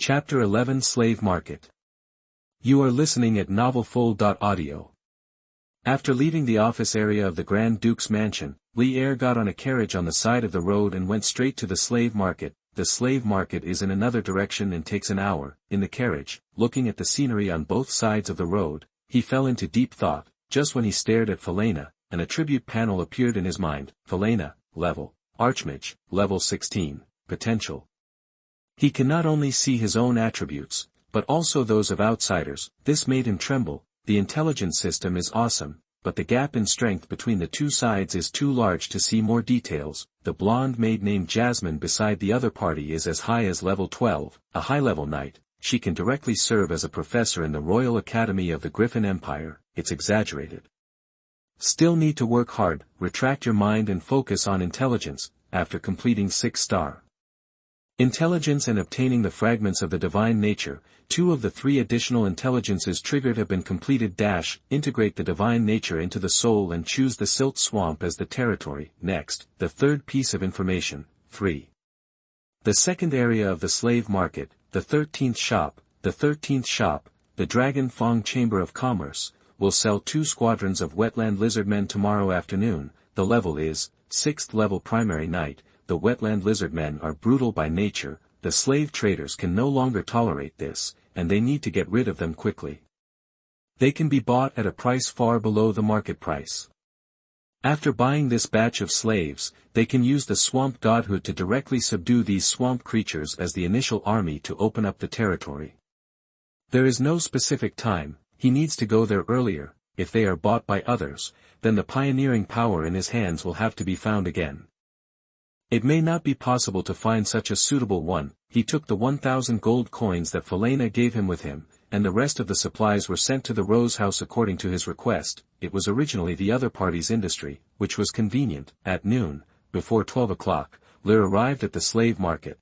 Chapter 11 Slave Market. You are listening at novelfull.audio. After leaving the office area of the Grand Duke's mansion, Lear got on a carriage on the side of the road and went straight to the slave market. The slave market is in another direction and takes an hour. In the carriage, looking at the scenery on both sides of the road, he fell into deep thought. Just when he stared at Felena, an attribute panel appeared in his mind. Felena, level, Archmage, level 16, potential. He can not only see his own attributes, but also those of outsiders. This made him tremble. The intelligence system is awesome, but the gap in strength between the two sides is too large to see more details. The blonde maid named Jasmine beside the other party is as high as level 12, a high-level knight. She can directly serve as a professor in the Royal Academy of the Griffin Empire. It's exaggerated. Still need to work hard. Retract your mind and focus on intelligence, after completing 6-star. Intelligence and obtaining the fragments of the divine nature. 2 of the 3 additional intelligences triggered have been completed. Integrate the divine nature into the soul and choose the silt swamp as the territory. Next, the third piece of information. 3. The second area of the slave market, the 13th shop. The 13th shop, the Dragon Fong Chamber of Commerce, will sell 2 squadrons of Wetland Lizardmen tomorrow afternoon. The level is 6th level primary knight. The Wetland Lizardmen are brutal by nature. The slave traders can no longer tolerate this, and they need to get rid of them quickly. They can be bought at a price far below the market price. After buying this batch of slaves, they can use the swamp godhood to directly subdue these swamp creatures as the initial army to open up the territory. There is no specific time. He needs to go there earlier. If they are bought by others, then the pioneering power in his hands will have to be found again. It may not be possible to find such a suitable one. He took the 1,000 gold coins that Felena gave him with him, and the rest of the supplies were sent to the Rose House according to his request. It was originally the other party's industry, which was convenient. At noon, before 12 o'clock, Lear arrived at the slave market.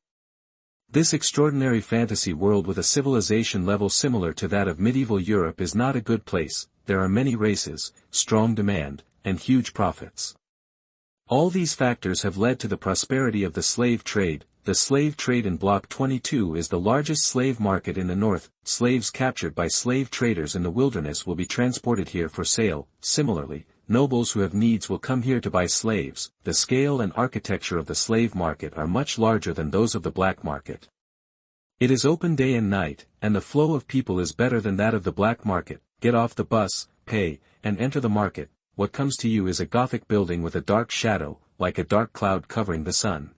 This extraordinary fantasy world with a civilization level similar to that of medieval Europe is not a good place. There are many races, strong demand, and huge profits. All these factors have led to the prosperity of the slave trade. The slave trade in Block 22 is the largest slave market in the north. Slaves captured by slave traders in the wilderness will be transported here for sale. Similarly, nobles who have needs will come here to buy slaves. The scale and architecture of the slave market are much larger than those of the black market. It is open day and night, and the flow of people is better than that of the black market. Get off the bus, pay, and enter the market. What comes to you is a Gothic building with a dark shadow, like a dark cloud covering the sun.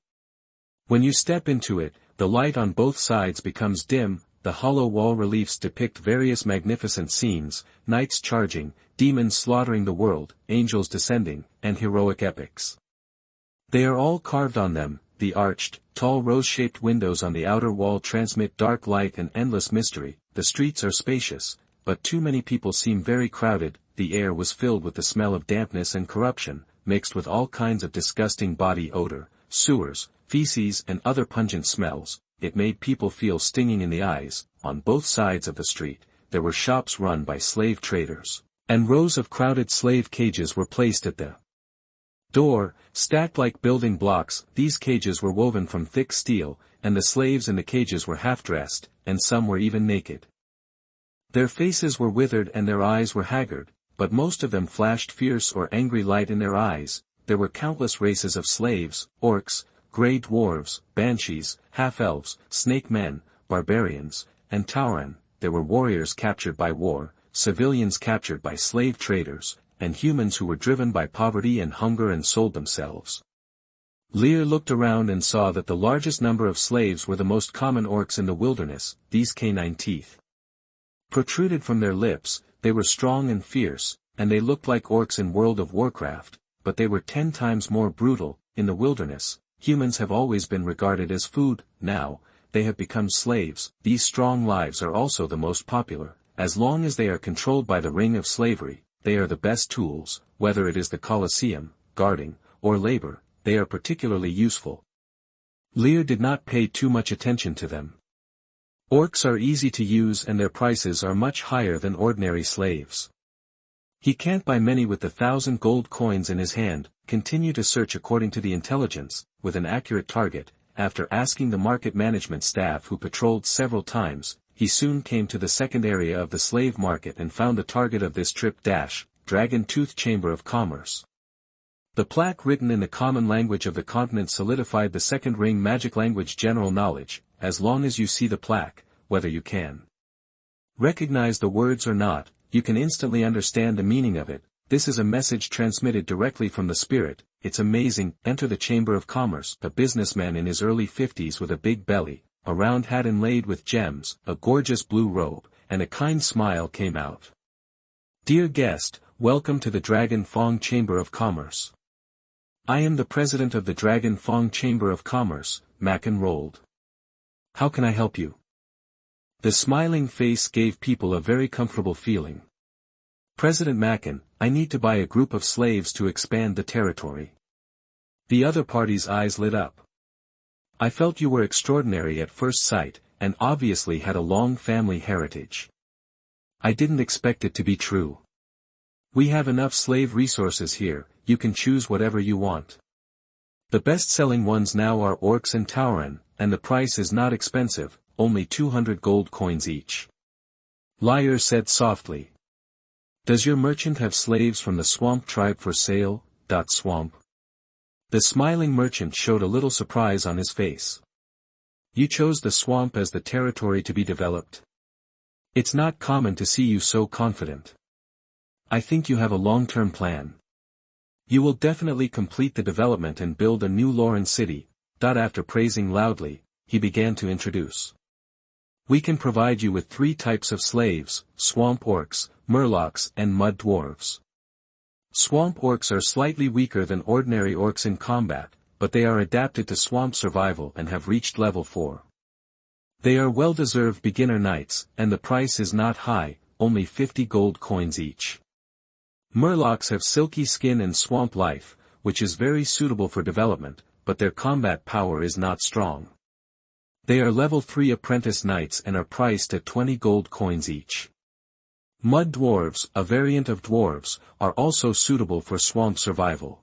When you step into it, the light on both sides becomes dim. The hollow wall reliefs depict various magnificent scenes, knights charging, demons slaughtering the world, angels descending, and heroic epics. They are all carved on them. The arched, tall rose-shaped windows on the outer wall transmit dark light and endless mystery. The streets are spacious, but too many people seem very crowded. The air was filled with the smell of dampness and corruption, mixed with all kinds of disgusting body odor, sewers, feces and other pungent smells. It made people feel stinging in the eyes. On both sides of the street, there were shops run by slave traders, and rows of crowded slave cages were placed at the door, stacked like building blocks. These cages were woven from thick steel, and the slaves in the cages were half-dressed, and some were even naked. Their faces were withered and their eyes were haggard, but most of them flashed fierce or angry light in their eyes. There were countless races of slaves: orcs, grey dwarves, banshees, half-elves, snakemen, barbarians, and tauren. There were warriors captured by war, civilians captured by slave traders, and humans who were driven by poverty and hunger and sold themselves. Lear looked around and saw that the largest number of slaves were the most common orcs in the wilderness. These canine teeth protruded from their lips. They were strong and fierce, and they looked like orcs in World of Warcraft, but they were 10 times more brutal. In the wilderness, humans have always been regarded as food. Now, they have become slaves. These strong lives are also the most popular. As long as they are controlled by the ring of slavery, they are the best tools. Whether it is the Colosseum, guarding, or labor, they are particularly useful. Lear did not pay too much attention to them. Orcs are easy to use and their prices are much higher than ordinary slaves. He can't buy many with the 1,000 gold coins in his hand. Continue to search according to the intelligence, with an accurate target, after asking the market management staff who patrolled several times, he soon came to the second area of the slave market and found the target of this trip: Dragon Tooth Chamber of Commerce. The plaque written in the common language of the continent solidified the second ring magic language general knowledge. As long as you see the plaque, whether you can recognize the words or not, you can instantly understand the meaning of it. This is a message transmitted directly from the spirit. It's amazing. Enter the Chamber of Commerce. A businessman in his early 50s with a big belly, a round hat inlaid with gems, a gorgeous blue robe, and a kind smile came out. Dear guest, welcome to the Dragon Fong Chamber of Commerce. I am the president of the Dragon Fong Chamber of Commerce, Mackin rolled. How can I help you? The smiling face gave people a very comfortable feeling. President Mackin, I need to buy a group of slaves to expand the territory. The other party's eyes lit up. I felt you were extraordinary at first sight, and obviously had a long family heritage. I didn't expect it to be true. We have enough slave resources here, you can choose whatever you want. The best-selling ones now are orcs and tauren, and the price is not expensive, only 200 gold coins each. Lear said softly. Does your merchant have slaves from the swamp tribe for sale? Swamp. The smiling merchant showed a little surprise on his face. You chose the swamp as the territory to be developed? It's not common to see you so confident. I think you have a long-term plan. You will definitely complete the development and build a new Lauren city. After praising loudly, he began to introduce. We can provide you with 3 types of slaves: swamp orcs, murlocs, and mud dwarves. Swamp orcs are slightly weaker than ordinary orcs in combat, but they are adapted to swamp survival and have reached level 4. They are well-deserved beginner knights, and the price is not high, only 50 gold coins each. Murlocs have silky skin and swamp life, which is very suitable for development, but their combat power is not strong. They are level 3 apprentice knights and are priced at 20 gold coins each. Mud dwarves, a variant of dwarves, are also suitable for swamp survival.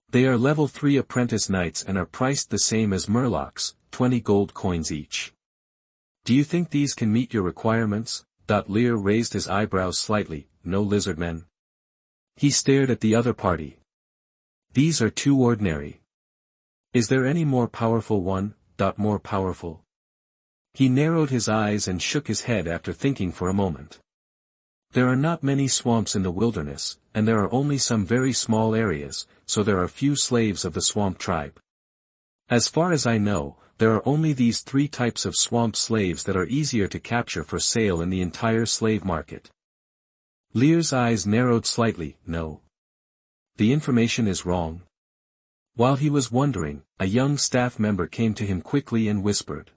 They are level 3 apprentice knights and are priced the same as murlocs, 20 gold coins each. Do you think these can meet your requirements? Lear raised his eyebrows slightly. No, Lizardmen. He stared at the other party. These are too ordinary. Is there any more powerful one? More powerful? He narrowed his eyes and shook his head after thinking for a moment. There are not many swamps in the wilderness, and there are only some very small areas, so there are few slaves of the swamp tribe. As far as I know, there are only these 3 types of swamp slaves that are easier to capture for sale in the entire slave market. Lear's eyes narrowed slightly. No. The information is wrong. While he was wondering, a young staff member came to him quickly and whispered.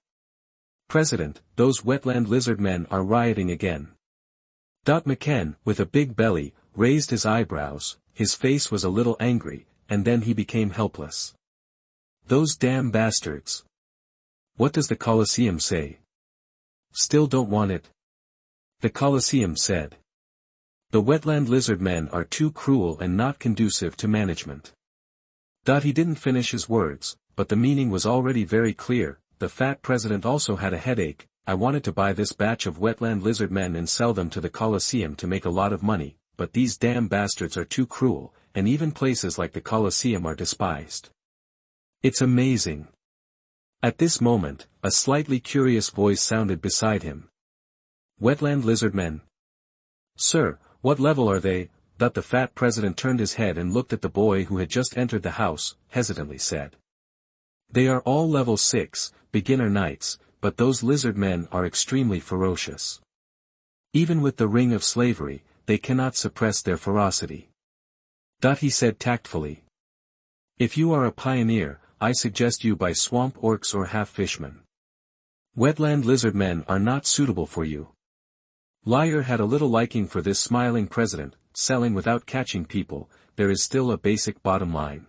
President, those wetland lizardmen are rioting again. McKen, with a big belly, raised his eyebrows, his face was a little angry, and then he became helpless. Those damn bastards. What does the Colosseum say? Still don't want it? The Colosseum said. The wetland lizardmen are too cruel and not conducive to management. He didn't finish his words, but the meaning was already very clear. The fat president also had a headache. I wanted to buy this batch of wetland lizardmen and sell them to the Colosseum to make a lot of money, but these damn bastards are too cruel, and even places like the Colosseum are despised. It's amazing. At this moment, a slightly curious voice sounded beside him. Wetland lizardmen. Sir, what level are they? The fat president turned his head and looked at the boy who had just entered the house, hesitantly said. They are all level 6, beginner knights, but those lizardmen are extremely ferocious. Even with the ring of slavery, they cannot suppress their ferocity. He said tactfully. If you are a pioneer, I suggest you buy swamp orcs or half-fishmen. Wetland lizardmen are not suitable for you. Lear had a little liking for this smiling president. Selling without catching people, there is still a basic bottom line.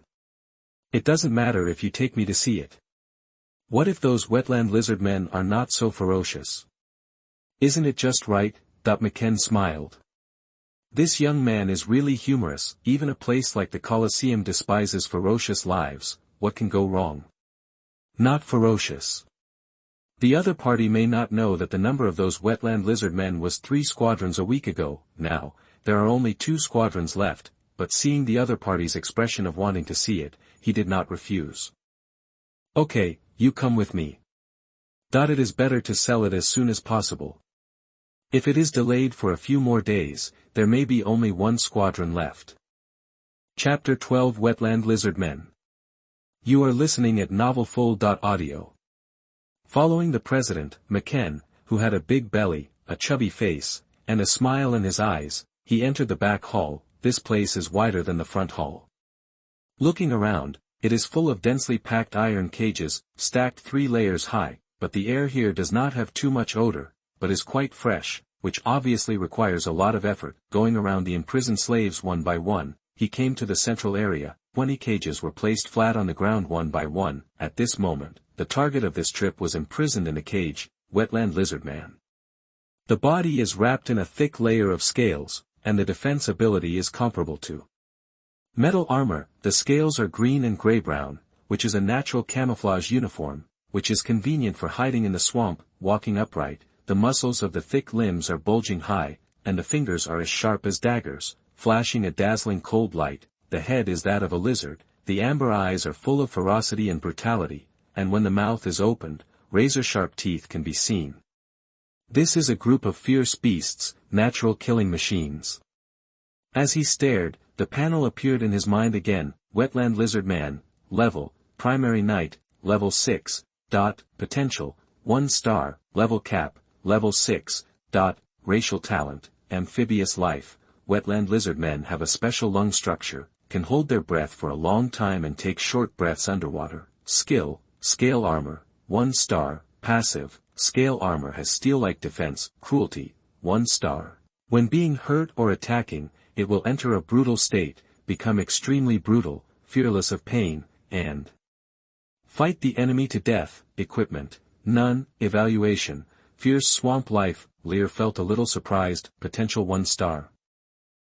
It doesn't matter if you take me to see it. What if those wetland lizardmen are not so ferocious? Isn't it just right? McKen smiled. This young man is really humorous. Even a place like the Colosseum despises ferocious lives. What can go wrong? Not ferocious. The other party may not know that the number of those wetland lizardmen was 3 squadrons a week ago. Now, there are only 2 squadrons left, but seeing the other party's expression of wanting to see it, he did not refuse. Okay, you come with me. It is better to sell it as soon as possible. If it is delayed for a few more days, there may be only 1 squadron left. Chapter 12 Wetland Lizardmen. You are listening at novelfull.audio. Following the president, McKen, who had a big belly, a chubby face, and a smile in his eyes, he entered the back hall. This place is wider than the front hall. Looking around, it is full of densely packed iron cages, stacked 3 layers high, but the air here does not have too much odor, but is quite fresh, which obviously requires a lot of effort. Going around the imprisoned slaves one by one, he came to the central area. 20 cages were placed flat on the ground one by one. At this moment, the target of this trip was imprisoned in a cage, Wetland Lizardman. The body is wrapped in a thick layer of scales, and the defense ability is comparable to metal armor. The scales are green and gray-brown, which is a natural camouflage uniform, which is convenient for hiding in the swamp. Walking upright, the muscles of the thick limbs are bulging high, and the fingers are as sharp as daggers, flashing a dazzling cold light. The head is that of a lizard, the amber eyes are full of ferocity and brutality, and when the mouth is opened, razor-sharp teeth can be seen. This is a group of fierce beasts, natural killing machines. As he stared, the panel appeared in his mind again. Wetland Lizardman, level, primary knight, level 6, potential, 1 star, level cap, level 6, racial talent, amphibious life. Wetland lizardmen have a special lung structure, can hold their breath for a long time and take short breaths underwater. Skill, scale armor, 1 star, passive, scale armor has steel-like defense. Cruelty, 1 star. When being hurt or attacking, it will enter a brutal state, become extremely brutal, fearless of pain, and fight the enemy to death. Equipment, none. Evaluation, fierce swamp life. Lear felt a little surprised. Potential 1 star.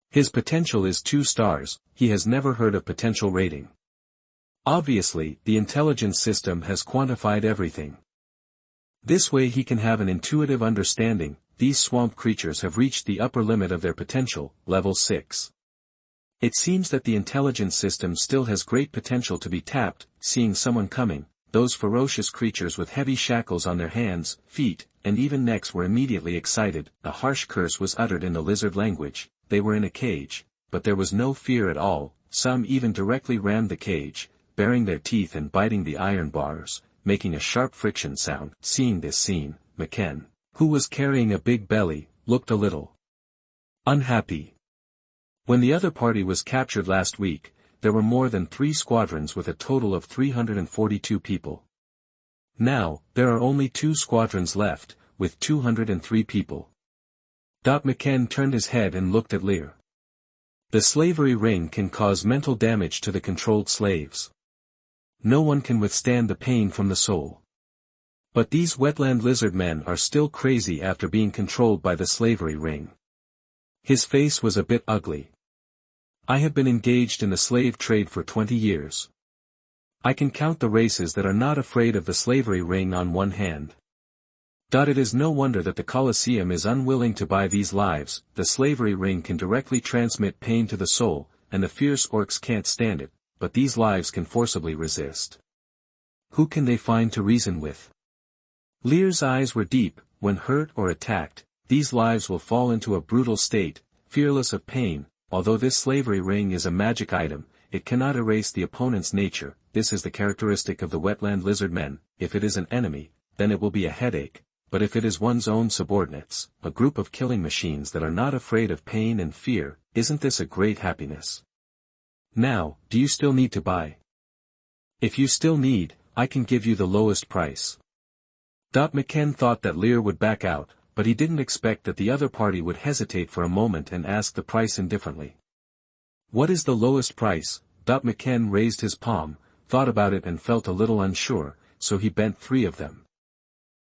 His potential is 2 stars, he has never heard of potential rating. Obviously, the intelligence system has quantified everything. This way he can have an intuitive understanding. These swamp creatures have reached the upper limit of their potential, level 6. It seems that the intelligence system still has great potential to be tapped. Seeing someone coming, those ferocious creatures with heavy shackles on their hands, feet, and even necks were immediately excited. A harsh curse was uttered in the lizard language. They were in a cage, but there was no fear at all. Some even directly rammed the cage, baring their teeth and biting the iron bars, making a sharp friction sound. Seeing this scene, McKen, who was carrying a big belly, looked a little unhappy. When the other party was captured last week, there were more than 3 squadrons with a total of 342 people. Now, there are only 2 squadrons left, with 203 people. McKen turned his head and looked at Lear. The slavery ring can cause mental damage to the controlled slaves. No one can withstand the pain from the soul. But these wetland lizardmen are still crazy after being controlled by the slavery ring. His face was a bit ugly. I have been engaged in the slave trade for 20 years. I can count the races that are not afraid of the slavery ring on one hand. It is no wonder that the Colosseum is unwilling to buy these lives. The slavery ring can directly transmit pain to the soul, and the fierce orcs can't stand it, but these lives can forcibly resist. Who can they find to reason with? Lear's eyes were deep. When hurt or attacked, these lives will fall into a brutal state, fearless of pain. Although this slavery ring is a magic item, it cannot erase the opponent's nature. This is the characteristic of the wetland lizardmen. If it is an enemy, then it will be a headache. But if it is one's own subordinates, a group of killing machines that are not afraid of pain and fear, isn't this a great happiness? Now, do you still need to buy? If you still need, I can give you the lowest price. McKen thought that Lear would back out, but he didn't expect that the other party would hesitate for a moment and ask the price indifferently. What is the lowest price? McKen raised his palm, thought about it and felt a little unsure, so he bent 3 of them.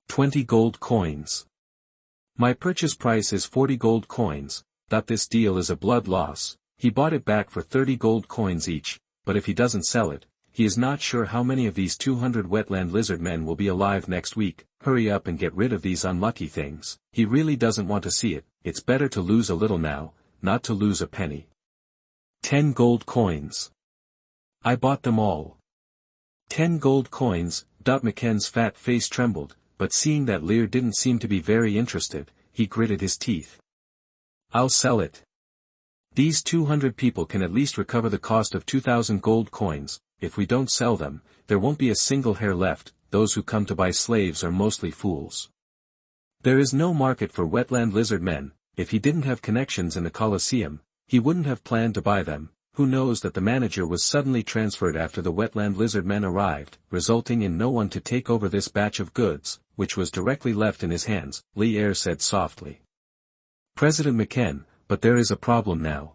20 gold coins. My purchase price is 40 gold coins. This deal is a blood loss. He bought it back for 30 gold coins each, but if he doesn't sell it, he is not sure how many of these 200 wetland lizardmen will be alive next week. Hurry up and get rid of these unlucky things. He really doesn't want to see it. It's better to lose a little now, not to lose a penny. 10 gold coins. I bought them all. 10 gold coins. McKen's fat face trembled, but seeing that Lear didn't seem to be very interested, he gritted his teeth. I'll sell it. These 200 people can at least recover the cost of 2,000 gold coins. If we don't sell them, there won't be a single hair left. Those who come to buy slaves are mostly fools. There is no market for wetland lizardmen. If he didn't have connections in the Colosseum, he wouldn't have planned to buy them. Who knows that the manager was suddenly transferred after the wetland lizardmen arrived, resulting in no one to take over this batch of goods, which was directly left in his hands, Lear said softly. President McKen, but there is a problem now.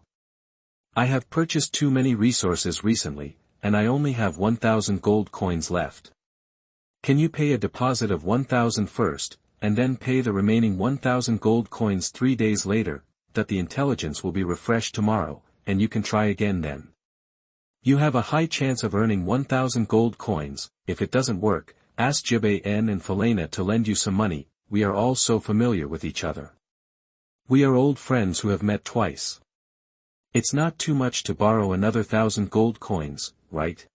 I have purchased too many resources recently, and I only have 1,000 gold coins left. Can you pay a deposit of 1,000 first, and then pay the remaining 1,000 gold coins 3 days later, that the intelligence will be refreshed tomorrow, and you can try again then. You have a high chance of earning 1,000 gold coins. If it doesn't work, ask Jibae and Falena to lend you some money. We are all so familiar with each other. We are old friends who have met twice. It's not too much to borrow another 1,000 gold coins, right?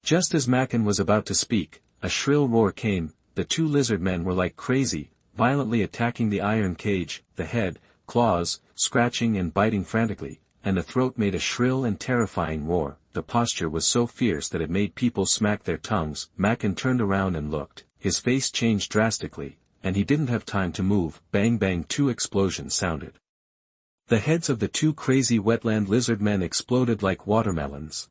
Just as Macken was about to speak, a shrill roar came. The 2 lizardmen were like crazy, violently attacking the iron cage, the head, claws, scratching and biting frantically, and the throat made a shrill and terrifying roar. The posture was so fierce that it made people smack their tongues. Macken turned around and looked. His face changed drastically, and he didn't have time to move. Bang bang, 2 explosions sounded. The heads of the 2 crazy wetland lizardmen exploded like watermelons.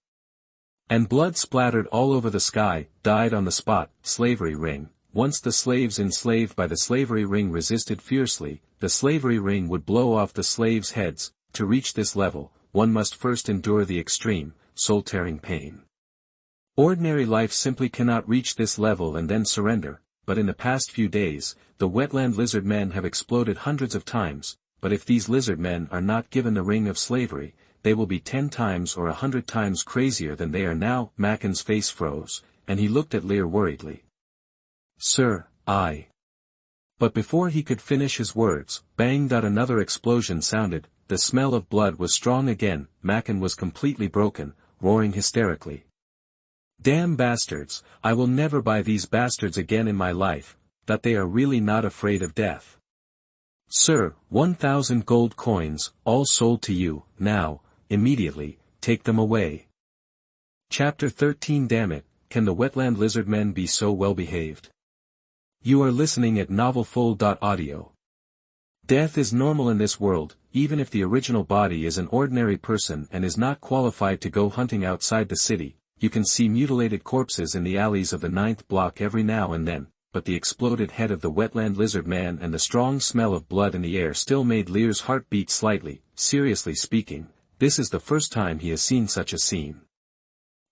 And blood splattered all over the sky. Died on the spot. Slavery ring. Once the slaves enslaved by the slavery ring resisted fiercely, the slavery ring would blow off the slaves' heads. To reach this level, one must first endure the extreme, soul-tearing pain. Ordinary life simply cannot reach this level and then surrender, but in the past few days, the wetland lizardmen have exploded hundreds of times. But if these lizardmen are not given the ring of slavery, they will be 10 times or 100 times crazier than they are now. Macken's face froze, and he looked at Lear worriedly. Sir, I. But before he could finish his words, bang! Another explosion sounded. The smell of blood was strong again. Macken was completely broken, roaring hysterically. Damn bastards, I will never buy these bastards again in my life. That they are really not afraid of death. Sir, 1,000 gold coins, all sold to you. Now, immediately, take them away. Chapter 13. Damn it, can the wetland lizardmen be so well behaved? You are listening at novelfull.audio. Death is normal in this world, even if the original body is an ordinary person and is not qualified to go hunting outside the city. You can see mutilated corpses in the alleys of the 9th block every now and then, but the exploded head of the wetland lizard man and the strong smell of blood in the air still made Lear's heart beat slightly. Seriously speaking, this is the first time he has seen such a scene.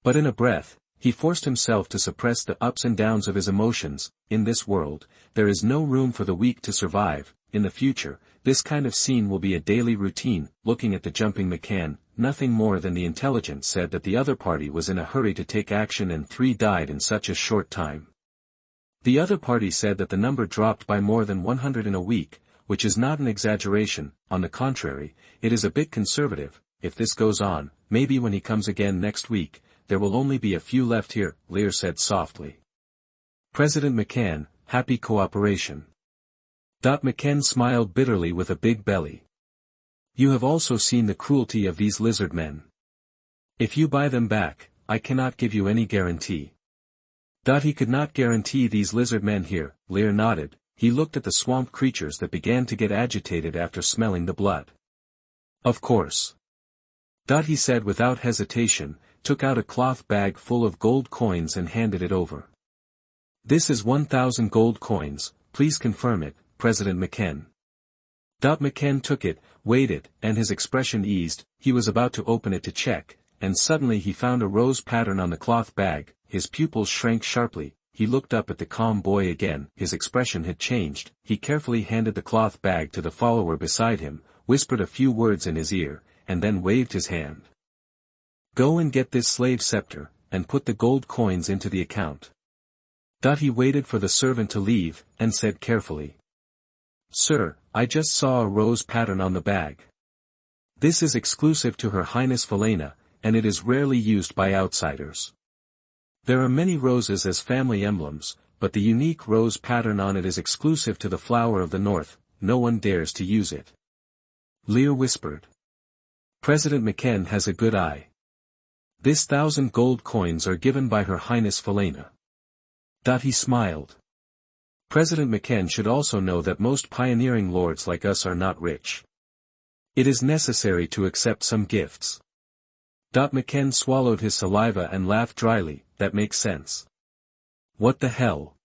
But in a breath, he forced himself to suppress the ups and downs of his emotions. In this world, there is no room for the weak to survive. In the future, this kind of scene will be a daily routine. Looking at the jumping McCann, nothing more than the intelligence said that the other party was in a hurry to take action and 3 died in such a short time. The other party said that the number dropped by more than 100 in a week, which is not an exaggeration. On the contrary, it is a bit conservative. If this goes on, maybe when he comes again next week, there will only be a few left here, Lear said softly. President McCann, happy cooperation. McCann smiled bitterly with a big belly. You have also seen the cruelty of these lizard men. If you buy them back, I cannot give you any guarantee. He could not guarantee these lizard men here. Lear nodded. He looked at the swamp creatures that began to get agitated after smelling the blood. Of course. He said without hesitation, took out a cloth bag full of gold coins and handed it over. This is 1,000 gold coins, please confirm it, President McCann. McCann took it, weighed it, and his expression eased. He was about to open it to check, and suddenly he found a rose pattern on the cloth bag. His pupils shrank sharply. He looked up at the calm boy again. His expression had changed. He carefully handed the cloth bag to the follower beside him, whispered a few words in his ear, and then waved his hand. Go and get this slave scepter. and put the gold coins into the account. He waited for the servant to leave, and said carefully. "Sir, I just saw a rose pattern on the bag. This is exclusive to Her Highness Felena, and it is rarely used by outsiders. There are many roses as family emblems, but the unique rose pattern on it is exclusive to the flower of the north, no one dares to use it." Lear whispered. "President McKen has a good eye. This 1,000 gold coins are given by Her Highness Felena." He smiled. "President McKen should also know that most pioneering lords like us are not rich. It is necessary to accept some gifts." McKen swallowed his saliva and laughed dryly. "That makes sense. What the hell?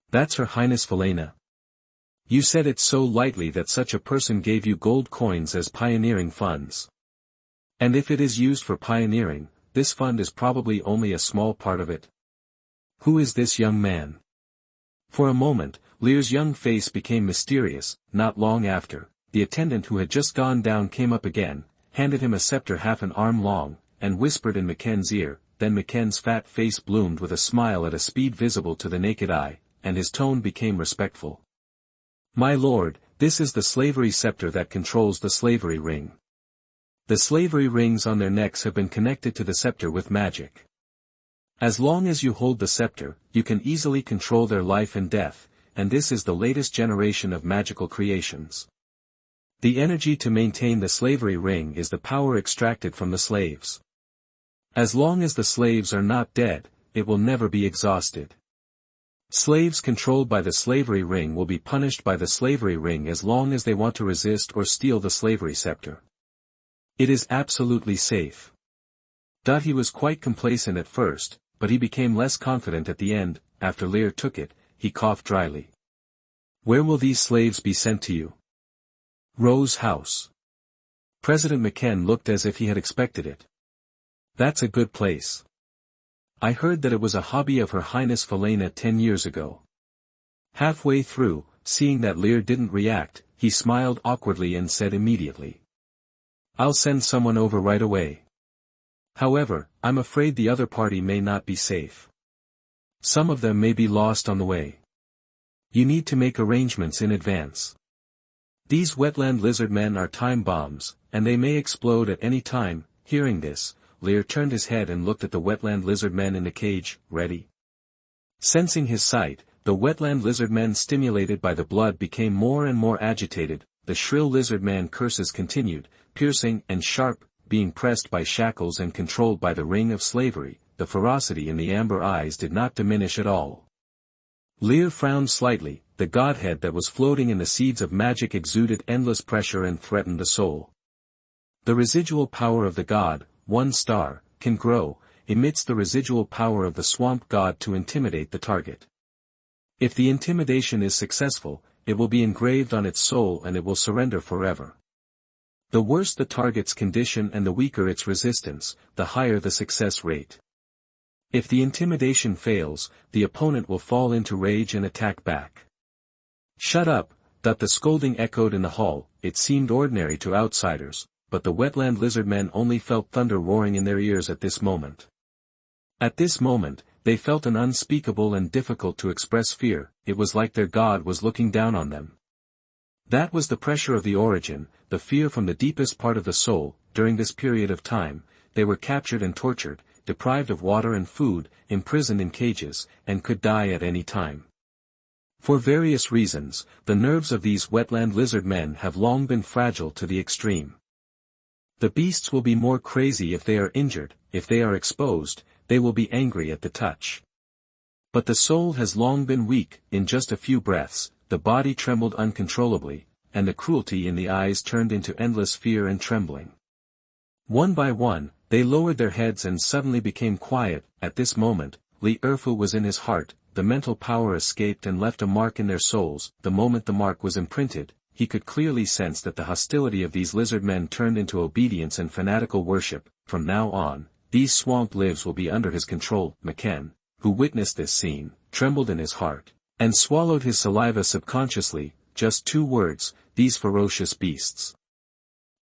That's Her Highness Felena. You said it so lightly that such a person gave you gold coins as pioneering funds. And if it is used for pioneering, this fund is probably only a small part of it. Who is this young man?" For a moment, Lear's young face became mysterious. Not long after, the attendant who had just gone down came up again, handed him a scepter half an arm long, and whispered in McKen's ear. Then McKen's fat face bloomed with a smile at a speed visible to the naked eye, and his tone became respectful. "My lord, this is the slavery scepter that controls the slavery ring. The slavery rings on their necks have been connected to the scepter with magic. As long as you hold the scepter, you can easily control their life and death, and this is the latest generation of magical creations. The energy to maintain the slavery ring is the power extracted from the slaves. As long as the slaves are not dead, it will never be exhausted. Slaves controlled by the slavery ring will be punished by the slavery ring as long as they want to resist or steal the slavery scepter. It is absolutely safe." He was quite complacent at first, but he became less confident at the end. After Lear took it, he coughed dryly. "Where will these slaves be sent to you?" "Rose House." President McKen looked as if he had expected it. "That's a good place. I heard that it was a hobby of Her Highness Felena 10 years ago." Halfway through, seeing that Lear didn't react, he smiled awkwardly and said immediately. "I'll send someone over right away. However, I'm afraid the other party may not be safe. Some of them may be lost on the way. You need to make arrangements in advance. These wetland lizardmen are time bombs, and they may explode at any time." Hearing this, Lear turned his head and looked at the wetland lizardmen in the cage. "Ready?" Sensing his sight, the wetland lizardmen stimulated by the blood became more and more agitated. The shrill lizardman curses continued, piercing and sharp, being pressed by shackles and controlled by the ring of slavery. The ferocity in the amber eyes did not diminish at all. Lear frowned slightly. The godhead that was floating in the seeds of magic exuded endless pressure and threatened the soul. The residual power of the god, 1 star, can grow, emits the residual power of the swamp god to intimidate the target. If the intimidation is successful, it will be engraved on its soul and it will surrender forever. The worse the target's condition and the weaker its resistance, the higher the success rate. If the intimidation fails, the opponent will fall into rage and attack back. "Shut up," the scolding echoed in the hall. It seemed ordinary to outsiders, but the wetland lizardmen only felt thunder roaring in their ears at this moment. At this moment, they felt an unspeakable and difficult to express fear. It was like their god was looking down on them. That was the pressure of the origin, the fear from the deepest part of the soul. During this period of time, they were captured and tortured, deprived of water and food, imprisoned in cages, and could die at any time. For various reasons, the nerves of these wetland lizard men have long been fragile to the extreme. The beasts will be more crazy if they are injured. If they are exposed, they will be angry at the touch. But the soul has long been weak. In just a few breaths, the body trembled uncontrollably, and the cruelty in the eyes turned into endless fear and trembling. One by one, they lowered their heads and suddenly became quiet. At this moment, Lear was in his heart. The mental power escaped and left a mark in their souls. The moment the mark was imprinted, he could clearly sense that the hostility of these lizard men turned into obedience and fanatical worship. From now on, these swamp lives will be under his control. McKen, who witnessed this scene, trembled in his heart, and swallowed his saliva subconsciously. Just 2 words, these ferocious beasts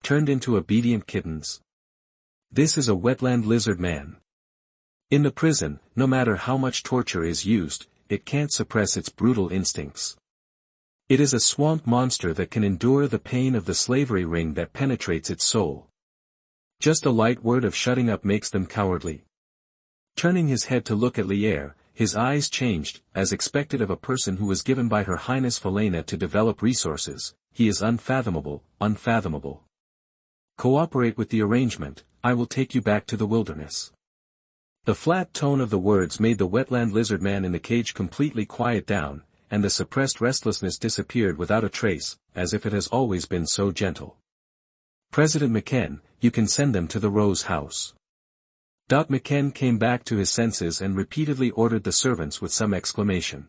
turned into obedient kittens. This is a wetland lizard man. In the prison, no matter how much torture is used, it can't suppress its brutal instincts. It is a swamp monster that can endure the pain of the slavery ring that penetrates its soul. Just a light word of shutting up makes them cowardly. Turning his head to look at Lear, his eyes changed, as expected of a person who was given by Her Highness Felena to develop resources. He is unfathomable, unfathomable. Cooperate with the arrangement, I will take you back to the wilderness. The flat tone of the words made the wetland lizardman in the cage completely quiet down, and the suppressed restlessness disappeared without a trace, as if it has always been so gentle. President McKen, you can send them to the Rose House. McKen came back to his senses and repeatedly ordered the servants with some exclamation.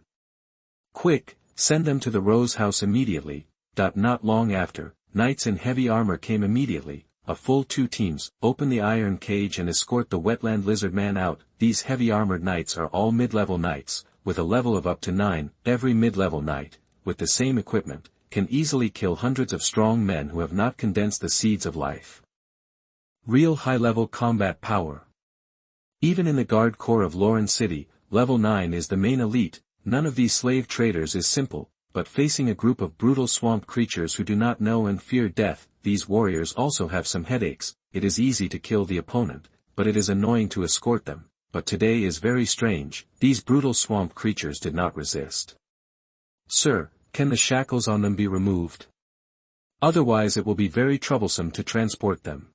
Quick, send them to the Rose House immediately. Not long after, knights in heavy armor came immediately, a full 2 teams, open the iron cage and escort the wetland lizardman out. These heavy armored knights are all mid-level knights, with a level of up to 9, every mid-level knight, with the same equipment, can easily kill hundreds of strong men who have not condensed the seeds of life. Real high-level combat power. Even in the guard corps of Lauren City, level 9 is the main elite. None of these slave traders is simple, but facing a group of brutal swamp creatures who do not know and fear death, these warriors also have some headaches. It is easy to kill the opponent, but it is annoying to escort them. But today is very strange, these brutal swamp creatures did not resist. Sir, can the shackles on them be removed? Otherwise it will be very troublesome to transport them.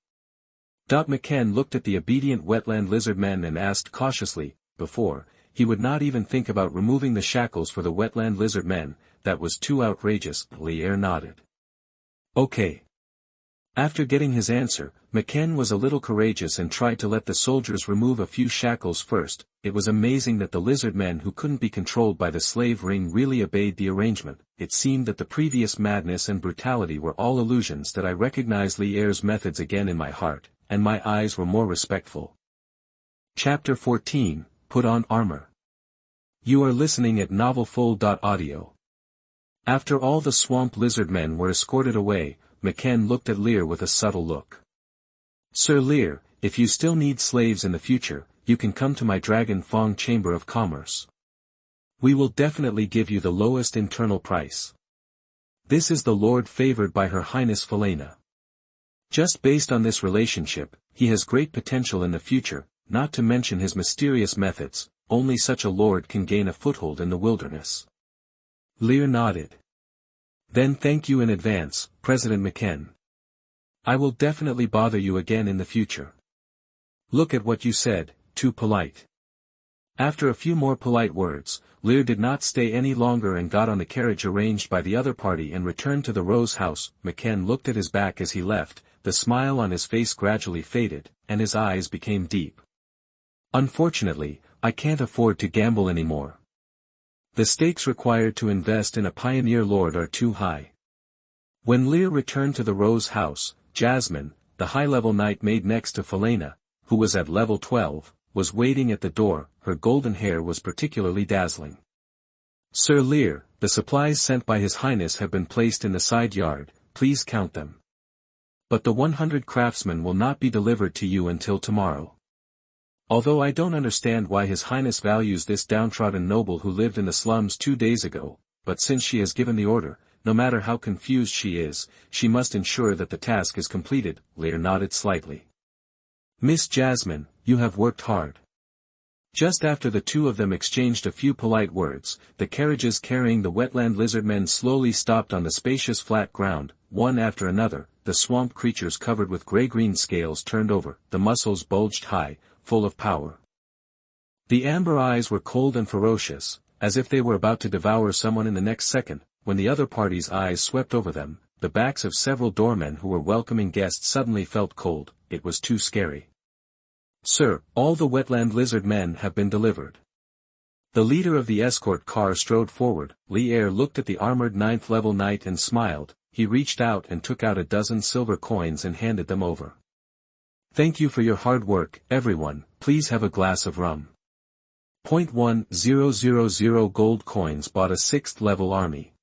McKen looked at the obedient wetland lizardman and asked cautiously, before, he would not even think about removing the shackles for the wetland lizardmen. That was too outrageous. Lear nodded. Okay. After getting his answer, McKen was a little courageous and tried to let the soldiers remove a few shackles first. It was amazing that the lizardmen who couldn't be controlled by the slave ring really obeyed the arrangement. It seemed that the previous madness and brutality were all illusions, that I recognized Lear's methods again in my heart, and my eyes were more respectful. Chapter 14, Put on Armor. You are listening at NovelFull.audio. After all the swamp lizardmen were escorted away, McKen looked at Lear with a subtle look. Sir Lear, if you still need slaves in the future, you can come to my Dragon Fong Chamber of Commerce. We will definitely give you the lowest internal price. This is the lord favored by Her Highness Felena. Just based on this relationship, he has great potential in the future, not to mention his mysterious methods. Only such a lord can gain a foothold in the wilderness. Lear nodded. Then thank you in advance, President McKen. I will definitely bother you again in the future. Look at what you said, too polite. After a few more polite words, Lear did not stay any longer and got on the carriage arranged by the other party and returned to the Rose House. McKen looked at his back as he left, the smile on his face gradually faded, and his eyes became deep. Unfortunately, I can't afford to gamble anymore. The stakes required to invest in a pioneer lord are too high. When Lear returned to the Rose House, Jasmine, the high-level knight made next to Felena, who was at level 12, was waiting at the door. Her golden hair was particularly dazzling. Sir Lear, the supplies sent by His Highness have been placed in the side yard, please count them. But the 100 craftsmen will not be delivered to you until tomorrow. Although I don't understand why His Highness values this downtrodden noble who lived in the slums 2 days ago, but since she has given the order, no matter how confused she is, she must ensure that the task is completed. Lear nodded slightly. Miss Jasmine, you have worked hard. Just after the two of them exchanged a few polite words, the carriages carrying the wetland lizardmen slowly stopped on the spacious flat ground. One after another, the swamp creatures covered with gray-green scales turned over, the muscles bulged high, full of power. The amber eyes were cold and ferocious, as if they were about to devour someone in the next second. When the other party's eyes swept over them, the backs of several doormen who were welcoming guests suddenly felt cold. It was too scary. Sir, all the wetland lizard men have been delivered. The leader of the escort car strode forward. Lear looked at the armored 9th level knight and smiled. He reached out and took out a dozen silver coins and handed them over. Thank you for your hard work, everyone. Please have a glass of rum. 0.1000 gold coins bought a 6th level army.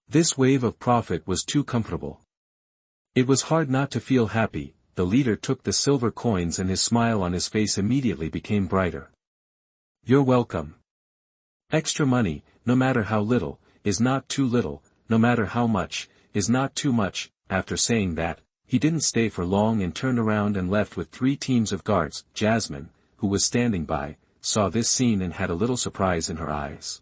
This wave of profit was too comfortable. It was hard not to feel happy. the leader took the silver coins and his smile on his face immediately became brighter. "You're welcome. Extra money, no matter how little, is not too little, no matter how much, is not too much." After saying that, he didn't stay for long and turned around and left with 3 teams of guards. Jasmine, who was standing by, saw this scene and had a little surprise in her eyes.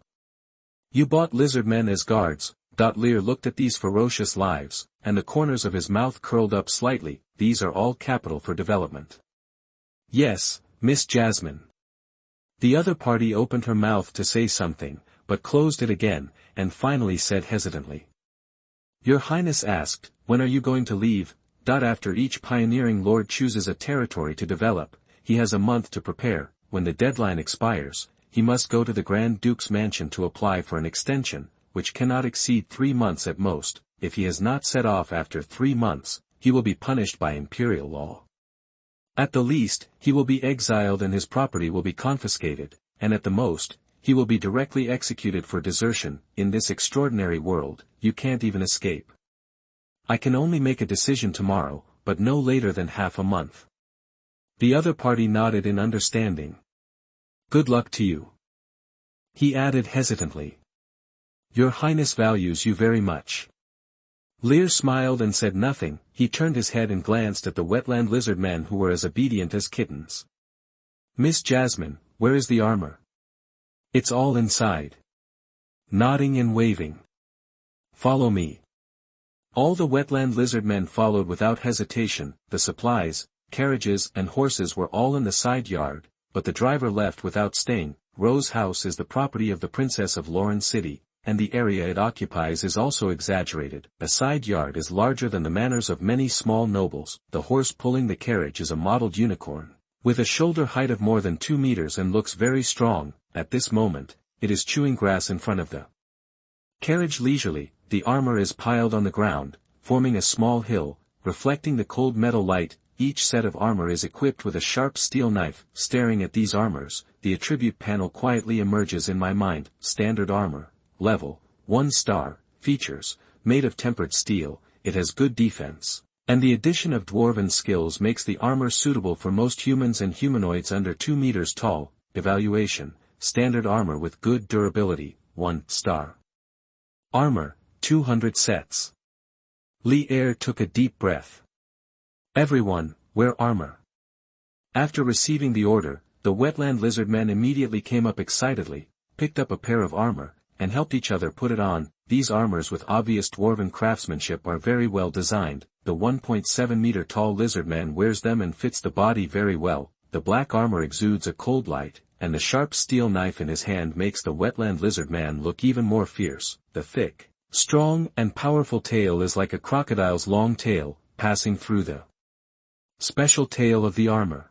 "You bought lizardmen as guards?" Lear looked at these ferocious lives, and the corners of his mouth curled up slightly. "These are all capital for development." "Yes, Miss Jasmine." The other party opened her mouth to say something, but closed it again, and finally said hesitantly. "Your Highness asked, when are you going to leave?" After each pioneering lord chooses a territory to develop, he has a month to prepare. When the deadline expires, he must go to the Grand Duke's mansion to apply for an extension, which cannot exceed 3 months at most. If he has not set off after 3 months, he will be punished by imperial law. At the least, he will be exiled and his property will be confiscated, and at the most, he will be directly executed for desertion. In this extraordinary world, you can't even escape. I can only make a decision tomorrow, but no later than half a month. The other party nodded in understanding. "Good luck to you," he added hesitantly. "Your Highness values you very much." Lear smiled and said nothing. He turned his head and glanced at the wetland lizardmen who were as obedient as kittens. "Miss Jasmine, where is the armor?" "It's all inside." Nodding and waving. "Follow me." All the wetland lizardmen followed without hesitation. The supplies, carriages and horses were all in the side yard, but the driver left without staying. Rose House is the property of the Princess of Lauren City, and the area it occupies is also exaggerated. A side yard is larger than the manors of many small nobles. The horse pulling the carriage is a mottled unicorn, with a shoulder height of more than 2 meters and looks very strong. At this moment, it is chewing grass in front of the carriage leisurely. The armor is piled on the ground, forming a small hill, reflecting the cold metal light. Each set of armor is equipped with a sharp steel knife. Staring at these armors, the attribute panel quietly emerges in my mind. Standard armor, level 1 star, features, made of tempered steel. It has good defense, and the addition of dwarven skills makes the armor suitable for most humans and humanoids under 2 meters tall. Evaluation, standard armor with good durability, 1 star. Armor, 200 sets. Lear took a deep breath. "Everyone, wear armor." After receiving the order, the wetland lizardmen immediately came up excitedly, picked up a pair of armor, and helped each other put it on. These armors with obvious dwarven craftsmanship are very well designed. The 1.7 meter tall lizardman wears them and fits the body very well. The black armor exudes a cold light, and the sharp steel knife in his hand makes the wetland lizardman look even more fierce. The thick, strong and powerful tail is like a crocodile's long tail, passing through the special tail of the armor.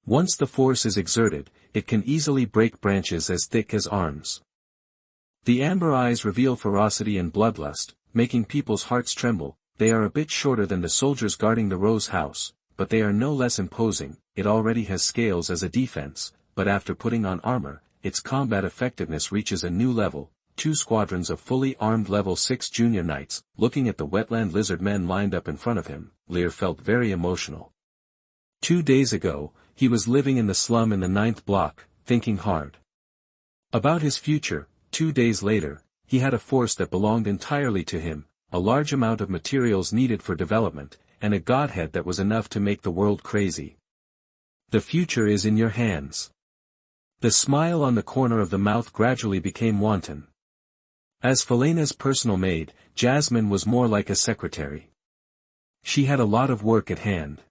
Once the force is exerted, it can easily break branches as thick as arms. The amber eyes reveal ferocity and bloodlust, making people's hearts tremble. They are a bit shorter than the soldiers guarding the Rose House, but they are no less imposing. It already has scales as a defense, but after putting on armor, its combat effectiveness reaches a new level. 2 squadrons of fully armed level 6 junior knights. Looking at the wetland lizardmen lined up in front of him, Lear felt very emotional. 2 days ago, he was living in the slum in the 9th block, thinking hard about his future. 2 days later, he had a force that belonged entirely to him, a large amount of materials needed for development, and a godhead that was enough to make the world crazy. The future is in your hands. The smile on the corner of the mouth gradually became wanton. As Felena's personal maid, Jasmine was more like a secretary. She had a lot of work at hand.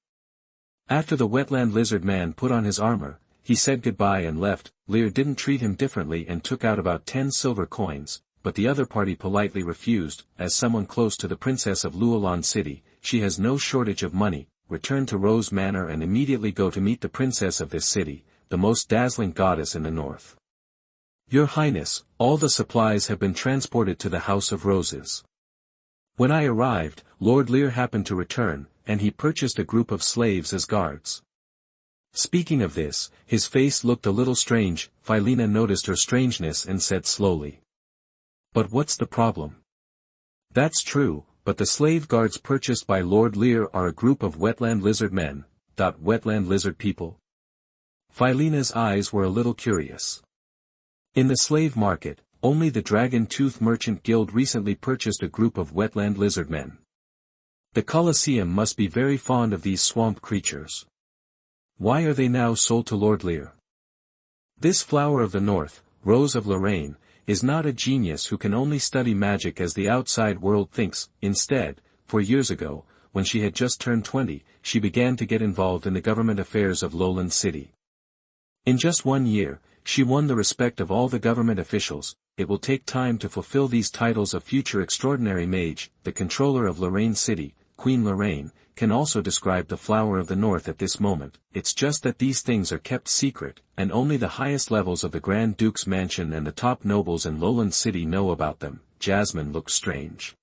After the wetland lizard man put on his armor, he said goodbye and left. Lear didn't treat him differently and took out about 10 silver coins, but the other party politely refused. As someone close to the Princess of Luolan City, she has no shortage of money. Return to Rose Manor and immediately go to meet the princess of this city, the most dazzling goddess in the north. Your Highness, all the supplies have been transported to the House of Roses. When I arrived, Lord Lear happened to return, and he purchased a group of slaves as guards. Speaking of this, his face looked a little strange. Felena noticed her strangeness and said slowly. But what's the problem? That's true, but the slave guards purchased by Lord Lear are a group of wetland lizardmen, wetland lizard people? Philena's eyes were a little curious. In the slave market, only the Dragon Tooth Merchant Guild recently purchased a group of wetland lizardmen. The Colosseum must be very fond of these swamp creatures. Why are they now sold to Lord Lear? This flower of the north, Rose of Lorraine, is not a genius who can only study magic as the outside world thinks. Instead, 4 years ago, when she had just turned 20, she began to get involved in the government affairs of Lowland City. In just 1 year, she won the respect of all the government officials. It will take time to fulfill these titles. A future extraordinary mage, the controller of Lorraine City, Queen Lorraine, can also describe the flower of the north at this moment. It's just that these things are kept secret, and only the highest levels of the Grand Duke's mansion and the top nobles in Lowland City know about them. Jasmine looked strange.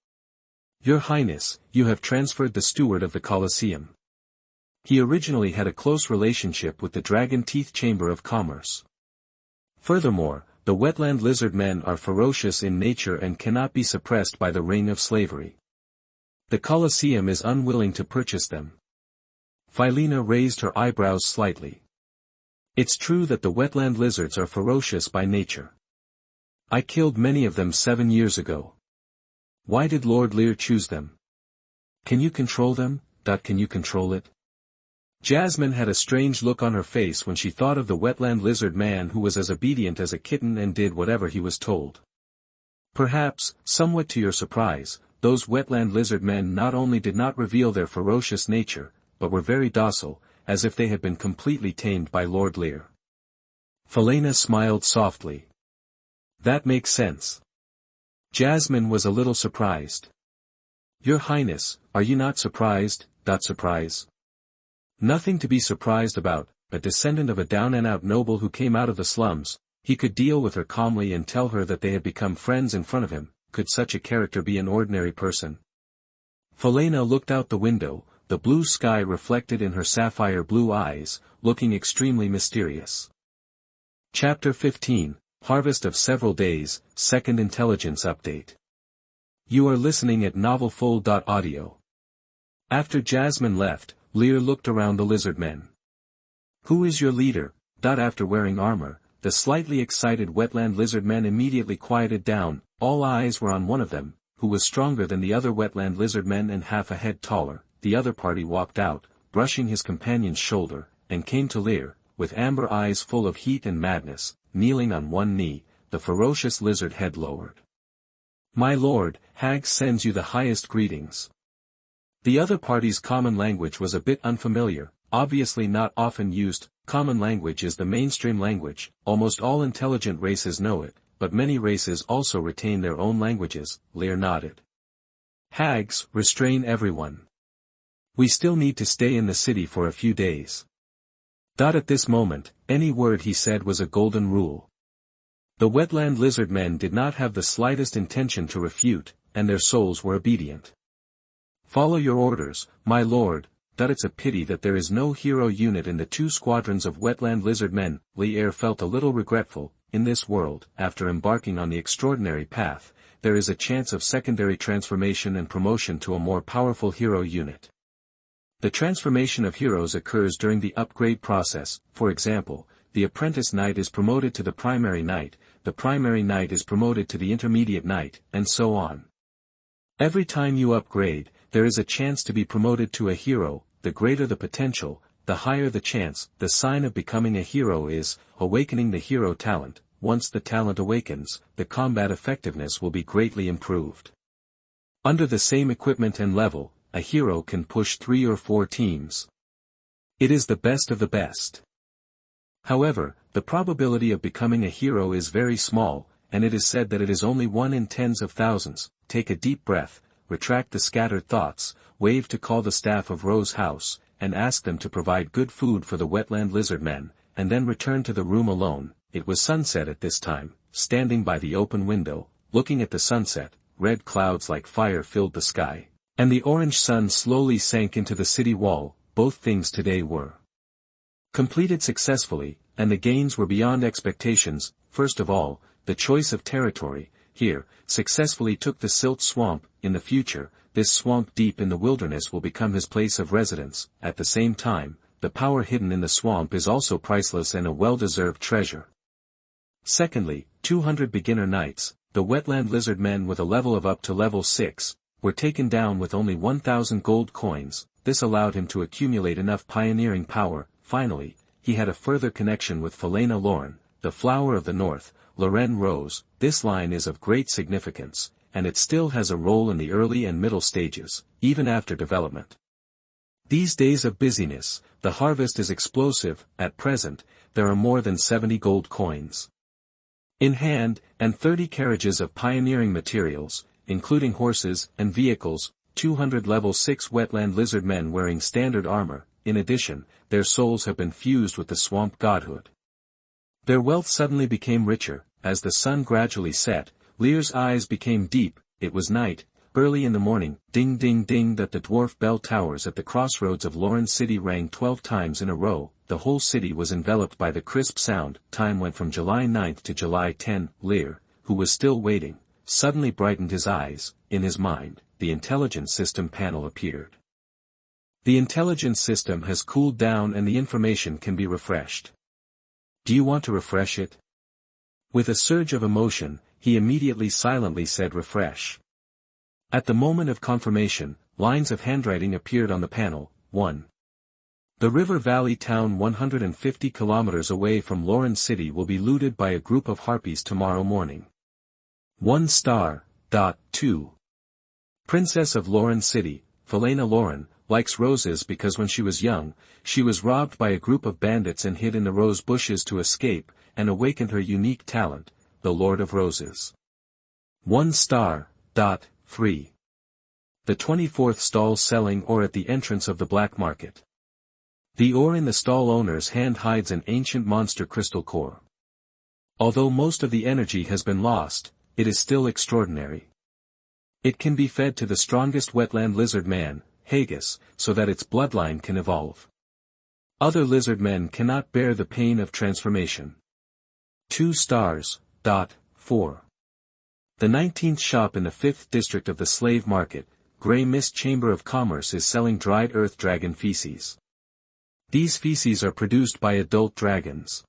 Your Highness, you have transferred the steward of the Colosseum. He originally had a close relationship with the Dragon Teeth Chamber of Commerce. Furthermore, the wetland lizardmen are ferocious in nature and cannot be suppressed by the ring of slavery. The Colosseum is unwilling to purchase them. Philena raised her eyebrows slightly. It's true that the wetland lizards are ferocious by nature. I killed many of them 7 years ago. Why did Lord Lear choose them? Can you control them? Can you control it? Jasmine had a strange look on her face when she thought of the wetland lizard man who was as obedient as a kitten and did whatever he was told. Perhaps, somewhat to your surprise, those wetland lizard men not only did not reveal their ferocious nature, but were very docile, as if they had been completely tamed by Lord Lear. Philena smiled softly. That makes sense. Jasmine was a little surprised. Your Highness, are you not surprised? Surprise? Nothing to be surprised about. A descendant of a down-and-out noble who came out of the slums. He could deal with her calmly and tell her that they had become friends in front of him. Could such a character be an ordinary person? Philena looked out the window, the blue sky reflected in her sapphire blue eyes, looking extremely mysterious. Chapter 15, Harvest of Several Days, Second Intelligence Update. You are listening at novelfull.audio. After Jasmine left, Lear looked around the lizardmen. Who is your leader? After wearing armor, the slightly excited wetland lizardmen immediately quieted down. All eyes were on one of them, who was stronger than the other wetland lizardmen and half a head taller. The other party walked out, brushing his companion's shoulder, and came to Lear, with amber eyes full of heat and madness, kneeling on one knee, the ferocious lizard head lowered. My lord, Haggs sends you the highest greetings. The other party's common language was a bit unfamiliar, obviously not often used. Common language is the mainstream language, almost all intelligent races know it, but many races also retain their own languages. Lear nodded. Haggs, restrain everyone. We still need to stay in the city for a few days. At this moment, any word he said was a golden rule. The wetland lizardmen did not have the slightest intention to refute, and their souls were obedient. Follow your orders, my lord. It's a pity that there is no hero unit in the 2 squadrons of wetland lizardmen. Lear felt a little regretful. In this world, after embarking on the extraordinary path, there is a chance of secondary transformation and promotion to a more powerful hero unit. The transformation of heroes occurs during the upgrade process. For example, the apprentice knight is promoted to the primary knight, the primary knight is promoted to the intermediate knight, and so on. Every time you upgrade, there is a chance to be promoted to a hero. The greater the potential, the higher the chance. The sign of becoming a hero is awakening the hero talent. Once the talent awakens, the combat effectiveness will be greatly improved. Under the same equipment and level, a hero can push 3 or 4 teams. It is the best of the best. However, the probability of becoming a hero is very small, and it is said that it is only 1 in tens of thousands. Take a deep breath, retract the scattered thoughts, wave to call the staff of Rose House, and ask them to provide good food for the wetland lizardmen, and then return to the room alone. It was sunset at this time. Standing by the open window, looking at the sunset, red clouds like fire filled the sky, and the orange sun slowly sank into the city wall. Both things today were completed successfully, and the gains were beyond expectations. First of all, the choice of territory, here, successfully took the silt swamp. in the future, this swamp deep in the wilderness will become his place of residence. At the same time, the power hidden in the swamp is also priceless and a well-deserved treasure. Secondly, 200 beginner knights, the Wetland Lizardmen with a level of up to level 6, were taken down with only 1,000 gold coins. This allowed him to accumulate enough pioneering power. Finally, he had a further connection with Felena Lauren, the flower of the north, Lorraine Rose. This line is of great significance, and it still has a role in the early and middle stages, even after development. These days of busyness, the harvest is explosive. At present, there are more than 70 gold coins in hand, and 30 carriages of pioneering materials, including horses and vehicles, 200 level 6 wetland lizardmen wearing standard armor. In addition, their souls have been fused with the swamp godhood. Their wealth suddenly became richer. As the sun gradually set, Lear's eyes became deep. It was night. Early in the morning, ding ding ding, that the dwarf bell towers at the crossroads of Lauren City rang 12 times in a row. The whole city was enveloped by the crisp sound. Time went from July 9th to July 10. Lear, who was still waiting, suddenly brightened his eyes. In his mind, the intelligence system panel appeared. The intelligence system has cooled down and the information can be refreshed. Do you want to refresh it? With a surge of emotion, he immediately silently said refresh. At the moment of confirmation, lines of handwriting appeared on the panel. 1. The River Valley town 150 kilometers away from Lauren City will be looted by a group of harpies tomorrow morning. 1 star. 2. Princess of Lauren City, Felena Lauren, likes roses because when she was young, she was robbed by a group of bandits and hid in the rose bushes to escape, and awakened her unique talent, the Lord of Roses. 1 star. 3. The 24th stall selling ore at the entrance of the black market. The ore in the stall owner's hand hides an ancient monster crystal core. Although most of the energy has been lost, it is still extraordinary. It can be fed to the strongest wetland lizard man, Haggs, so that its bloodline can evolve. Other lizard men cannot bear the pain of transformation. 2 stars. 4. The 19th shop in the 5th district of the slave market, Grey Mist Chamber of Commerce, is selling dried earth dragon feces. These feces are produced by adult dragons.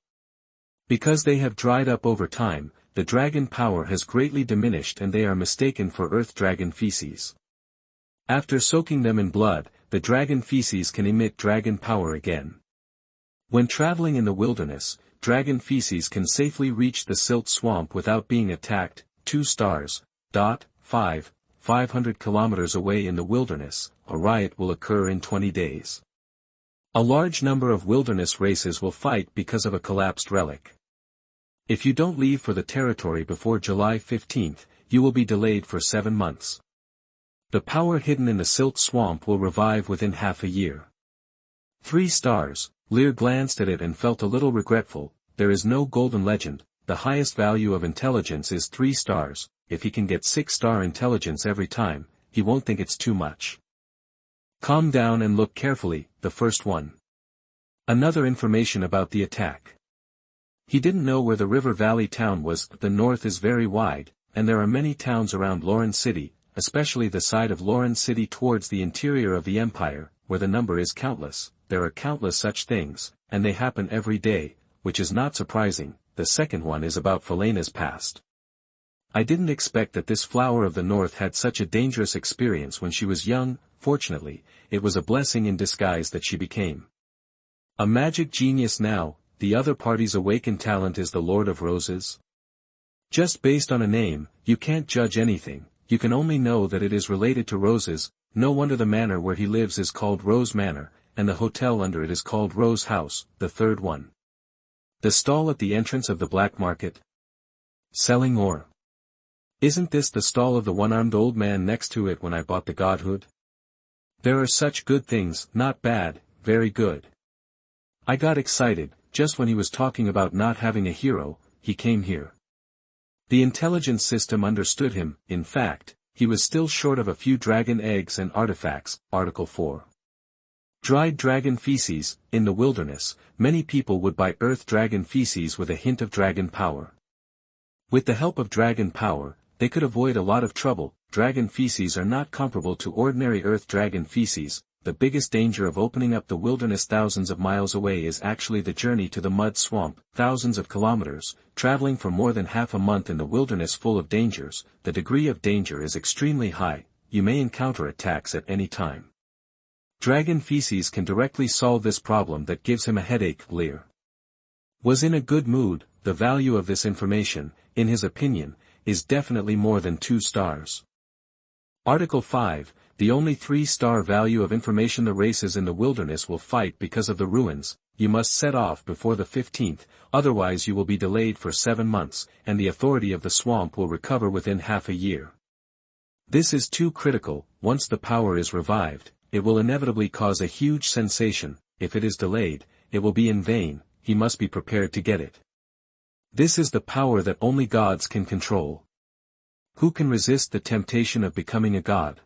Because they have dried up over time, the dragon power has greatly diminished and they are mistaken for earth dragon feces. After soaking them in blood, the dragon feces can emit dragon power again. When traveling in the wilderness, dragon feces can safely reach the silt swamp without being attacked. 2 stars. 5. 500 kilometers away in the wilderness, a riot will occur in 20 days. A large number of wilderness races will fight because of a collapsed relic. If you don't leave for the territory before July 15th, you will be delayed for 7 months. The power hidden in the silt swamp will revive within half a year. 3 stars. Lear glanced at it and felt a little regretful. There is no golden legend. The highest value of intelligence is 3 stars. If he can get 6-star intelligence every time, he won't think it's too much. Calm down and look carefully. The first one. Another information about the attack. He didn't know where the River Valley town was. The north is very wide, and there are many towns around Lauren City, especially the side of Lauren City towards the interior of the empire, where the number is countless. There are countless such things, and they happen every day, which is not surprising. The second one is about Felena's past. I didn't expect that this flower of the north had such a dangerous experience when she was young. Fortunately, it was a blessing in disguise that she became a magic genius now. The other party's awakened talent is the Lord of Roses. Just based on a name, you can't judge anything, you can only know that it is related to roses. No wonder the manor where he lives is called Rose Manor, and the hotel under it is called Rose House. The third one. The stall at the entrance of the black market. Selling ore. Isn't this the stall of the one-armed old man next to it when I bought the godhood? There are such good things. Not bad, very good. I got excited. Just when he was talking about not having a hero, he came here. The intelligence system understood him. In fact, he was still short of a few dragon eggs and artifacts. Article 4. Dried dragon feces. In the wilderness, many people would buy earth dragon feces with a hint of dragon power. With the help of dragon power, they could avoid a lot of trouble. Dragon feces are not comparable to ordinary earth dragon feces. The biggest danger of opening up the wilderness thousands of miles away is actually the journey to the mud swamp, thousands of kilometers, traveling for more than half a month in the wilderness full of dangers. The degree of danger is extremely high. You may encounter attacks at any time. Dragon feces can directly solve this problem that gives him a headache. Lear was in a good mood. The value of this information, in his opinion, is definitely more than 2 stars. Article 5, the only 3-star value of information: the races in the wilderness will fight because of the ruins. You must set off before the 15th, otherwise you will be delayed for 7 months, and the authority of the swamp will recover within half a year. This is too critical. Once the power is revived, it will inevitably cause a huge sensation. If it is delayed, it will be in vain. He must be prepared to get it. This is the power that only gods can control. Who can resist the temptation of becoming a god?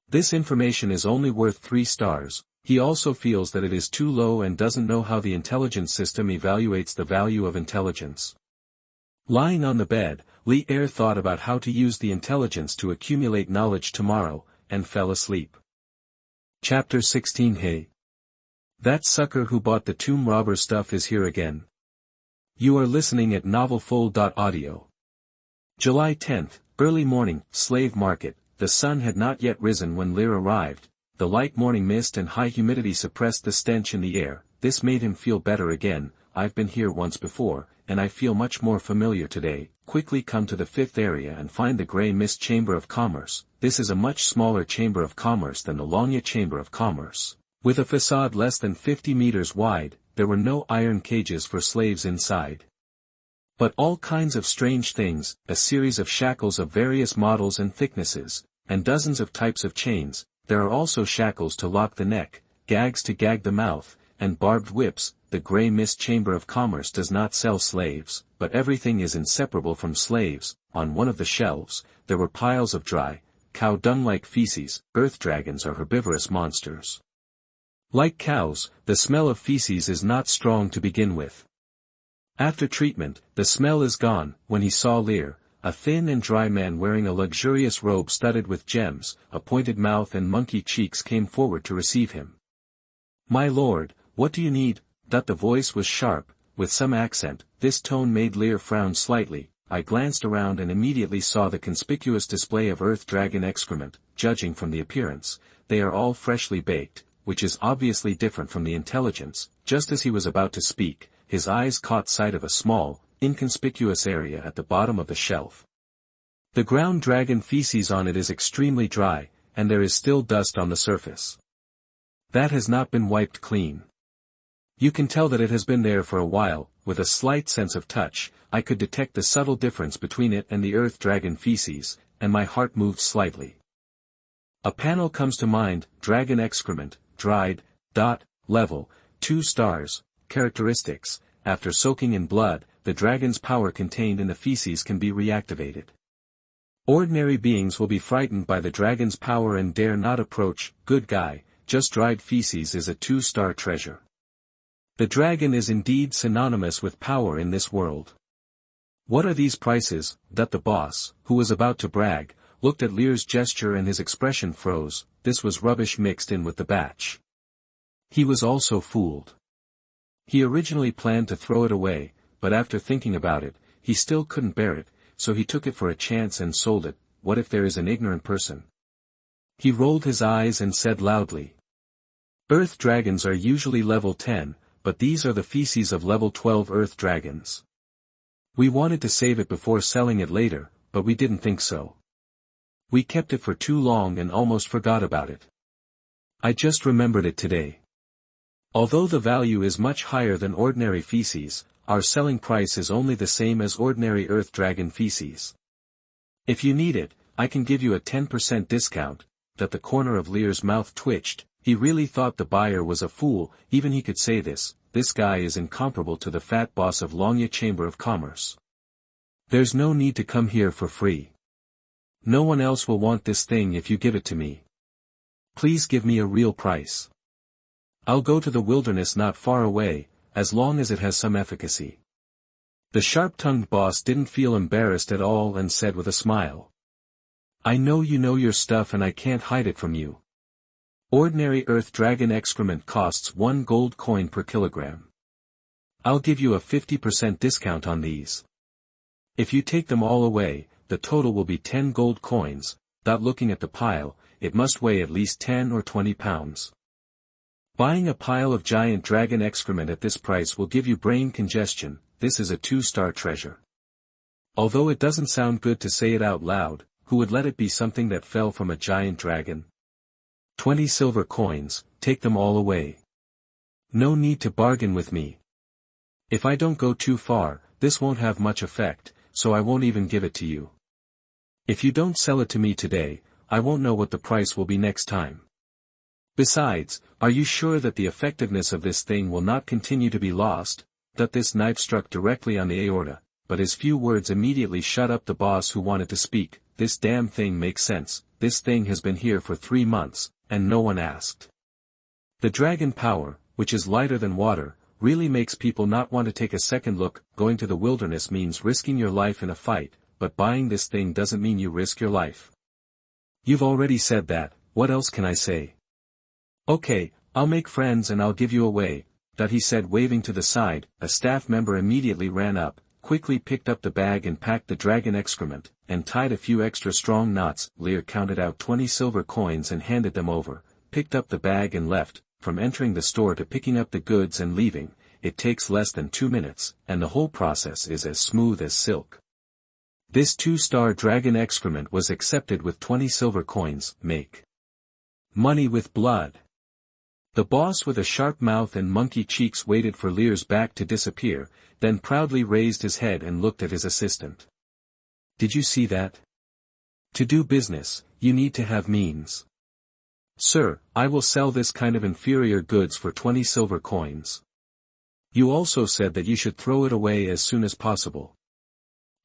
This information is only worth 3 stars. He also feels that it is too low and doesn't know how the intelligence system evaluates the value of intelligence. Lying on the bed, Lear thought about how to use the intelligence to accumulate knowledge tomorrow, and fell asleep. Chapter 16. Hey! That sucker who bought the tomb robber stuff is here again. You are listening at novelfull.audio. July 10th, early morning, slave market. The sun had not yet risen when Lear arrived. The light morning mist and high humidity suppressed the stench in the air. This made him feel better again. I've been here once before, and I feel much more familiar today. Quickly come to the 5th area and find the Grey Mist Chamber of Commerce. This is a much smaller chamber of commerce than the Longya Chamber of Commerce. With a facade less than 50 meters wide, there were no iron cages for slaves inside, but all kinds of strange things, a series of shackles of various models and thicknesses, and dozens of types of chains. There are also shackles to lock the neck, gags to gag the mouth, and barbed whips. The Grey Mist Chamber of Commerce does not sell slaves, but everything is inseparable from slaves. On one of the shelves, there were piles of dry, cow dung-like feces. Earth dragons are herbivorous monsters. Like cows, the smell of feces is not strong to begin with. After treatment, the smell is gone. When he saw Lear, a thin and dry man wearing a luxurious robe studded with gems, a pointed mouth and monkey cheeks, came forward to receive him. "My lord, what do you need?" The voice was sharp, with some accent. This tone made Lear frown slightly. I glanced around and immediately saw the conspicuous display of earth dragon excrement. Judging from the appearance, they are all freshly baked, which is obviously different from the intelligence. Just as he was about to speak, his eyes caught sight of a small, inconspicuous area at the bottom of the shelf. The ground dragon feces on it is extremely dry, and there is still dust on the surface. That has not been wiped clean. You can tell that it has been there for a while. With a slight sense of touch, I could detect the subtle difference between it and the earth dragon feces, and my heart moved slightly. A panel comes to mind: dragon excrement, dried, level, 2 stars, characteristics. After soaking in blood, the dragon's power contained in the feces can be reactivated. Ordinary beings will be frightened by the dragon's power and dare not approach. Good guy, just dried feces is a 2-star treasure. The dragon is indeed synonymous with power in this world. What are these prices? The boss, who was about to brag, looked at Lear's gesture and his expression froze. This was rubbish mixed in with the batch. He was also fooled. He originally planned to throw it away, but after thinking about it, he still couldn't bear it, so he took it for a chance and sold it. What if there is an ignorant person? He rolled his eyes and said loudly, "Earth dragons are usually level 10, but these are the feces of level 12 earth dragons. We wanted to save it before selling it later, but we didn't think so. We kept it for too long and almost forgot about it. I just remembered it today. Although the value is much higher than ordinary feces, our selling price is only the same as ordinary earth dragon feces. If you need it, I can give you a 10% discount." The corner of Lear's mouth twitched. He really thought the buyer was a fool. Even he could say this. This guy is incomparable to the fat boss of Longya Chamber of Commerce. There's no need to come here for free. No one else will want this thing if you give it to me. Please give me a real price. I'll go to the wilderness not far away, as long as it has some efficacy. The sharp-tongued boss didn't feel embarrassed at all and said with a smile. I know you know your stuff and I can't hide it from you. Ordinary earth dragon excrement costs 1 gold coin per kilogram. I'll give you a 50% discount on these. If you take them all away, the total will be 10 gold coins. Looking at the pile, it must weigh at least 10 or 20 pounds. Buying a pile of giant dragon excrement at this price will give you brain congestion. This is a 2-star treasure. Although it doesn't sound good to say it out loud, who would let it be something that fell from a giant dragon? 20 silver coins, take them all away. No need to bargain with me. If I don't go too far, this won't have much effect, so I won't even give it to you. If you don't sell it to me today, I won't know what the price will be next time. Besides, are you sure that the effectiveness of this thing will not continue to be lost? That this knife struck directly on the aorta, but his few words immediately shut up the boss who wanted to speak. This damn thing makes sense, this thing has been here for 3 months, and no one asked. The dragon power, which is lighter than water, really makes people not want to take a second look. Going to the wilderness means risking your life in a fight, but buying this thing doesn't mean you risk your life. You've already said that, what else can I say? Okay, I'll make friends and I'll give you away, that he said waving to the side. A staff member immediately ran up, quickly picked up the bag and packed the dragon excrement, and tied a few extra strong knots. Lear counted out 20 silver coins and handed them over, picked up the bag and left. From entering the store to picking up the goods and leaving, it takes less than 2 minutes, and the whole process is as smooth as silk. This 2-star dragon excrement was accepted with 20 silver coins. Make money with blood. The boss with a sharp mouth and monkey cheeks waited for Lear's back to disappear, then proudly raised his head and looked at his assistant. Did you see that? To do business, you need to have means. Sir, I will sell this kind of inferior goods for 20 silver coins. You also said that you should throw it away as soon as possible.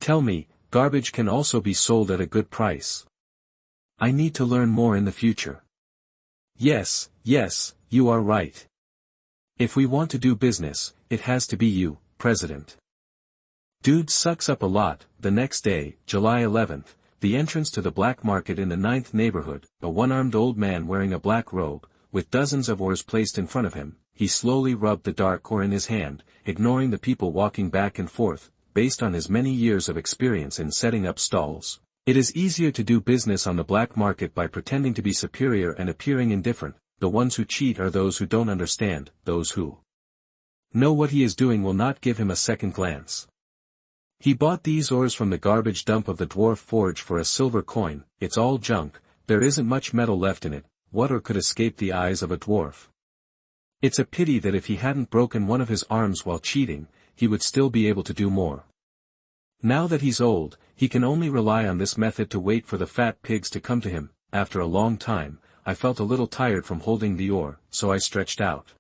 Tell me, garbage can also be sold at a good price. I need to learn more in the future. Yes, you are right. If we want to do business, it has to be you, President. Dude sucks up a lot. The next day, July 11th, the entrance to the black market in the 9th neighborhood, a one-armed old man wearing a black robe, with dozens of ores placed in front of him, he slowly rubbed the dark ore in his hand, ignoring the people walking back and forth. Based on his many years of experience in setting up stalls, it is easier to do business on the black market by pretending to be superior and appearing indifferent. The ones who cheat are those who don't understand. Those who know what he is doing will not give him a second glance. He bought these ores from the garbage dump of the dwarf forge for a silver coin. It's all junk, there isn't much metal left in it. What ore could escape the eyes of a dwarf? It's a pity that if he hadn't broken one of his arms while cheating, he would still be able to do more. Now that he's old, he can only rely on this method to wait for the fat pigs to come to him. After a long time, I felt a little tired from holding the ore, so I stretched out.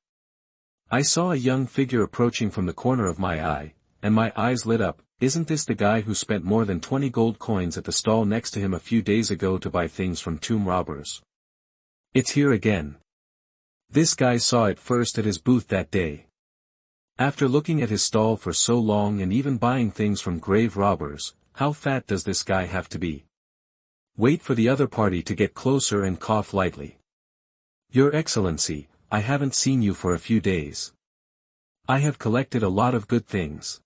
I saw a young figure approaching from the corner of my eye, and my eyes lit up. Isn't this the guy who spent more than 20 gold coins at the stall next to him a few days ago to buy things from tomb robbers? It's here again. This guy saw it first at his booth that day. After looking at his stall for so long and even buying things from grave robbers, how fat does this guy have to be? Wait for the other party to get closer and cough lightly. Your Excellency, I haven't seen you for a few days. I have collected a lot of good things.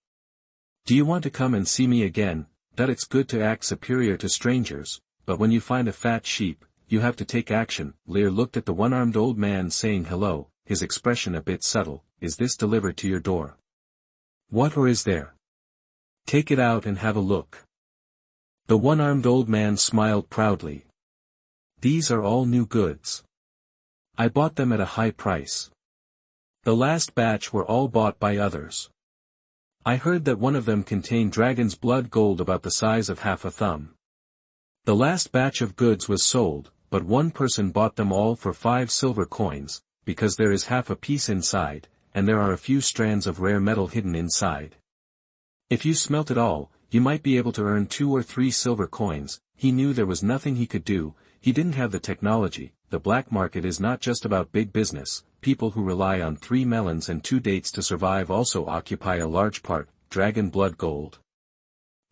Do you want to come and see me again? That it's good to act superior to strangers, but when you find a fat sheep, you have to take action. Lear looked at the one-armed old man saying hello, his expression a bit subtle. Is this delivered to your door? What or is there? Take it out and have a look. The one-armed old man smiled proudly. These are all new goods. I bought them at a high price. The last batch were all bought by others. I heard that one of them contained dragon's blood gold about the size of half a thumb. The last batch of goods was sold, but one person bought them all for 5 silver coins, because there is half a piece inside, and there are a few strands of rare metal hidden inside. If you smelt it all, you might be able to earn 2 or 3 silver coins. He knew there was nothing he could do. He didn't have the technology. The black market is not just about big business. People who rely on 3 melons and 2 dates to survive also occupy a large part. dragon blood gold.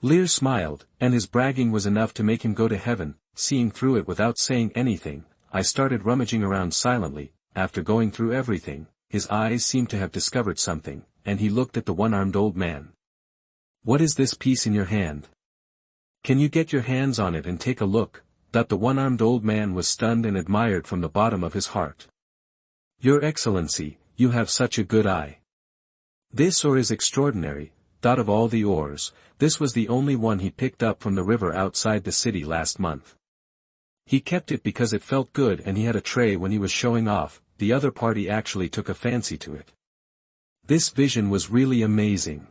Lear smiled, and his bragging was enough to make him go to heaven. Seeing through it without saying anything, I started rummaging around silently. After going through everything, his eyes seemed to have discovered something, and he looked at the one-armed old man. "What is this piece in your hand? Can you get your hands on it and take a look?" That the one-armed old man was stunned and admired from the bottom of his heart. "Your Excellency, you have such a good eye. This ore is extraordinary." Of all the ores, this was the only one he picked up from the river outside the city last month. He kept it because it felt good and he had a tray when he was showing off. The other party actually took a fancy to it. This vision was really amazing.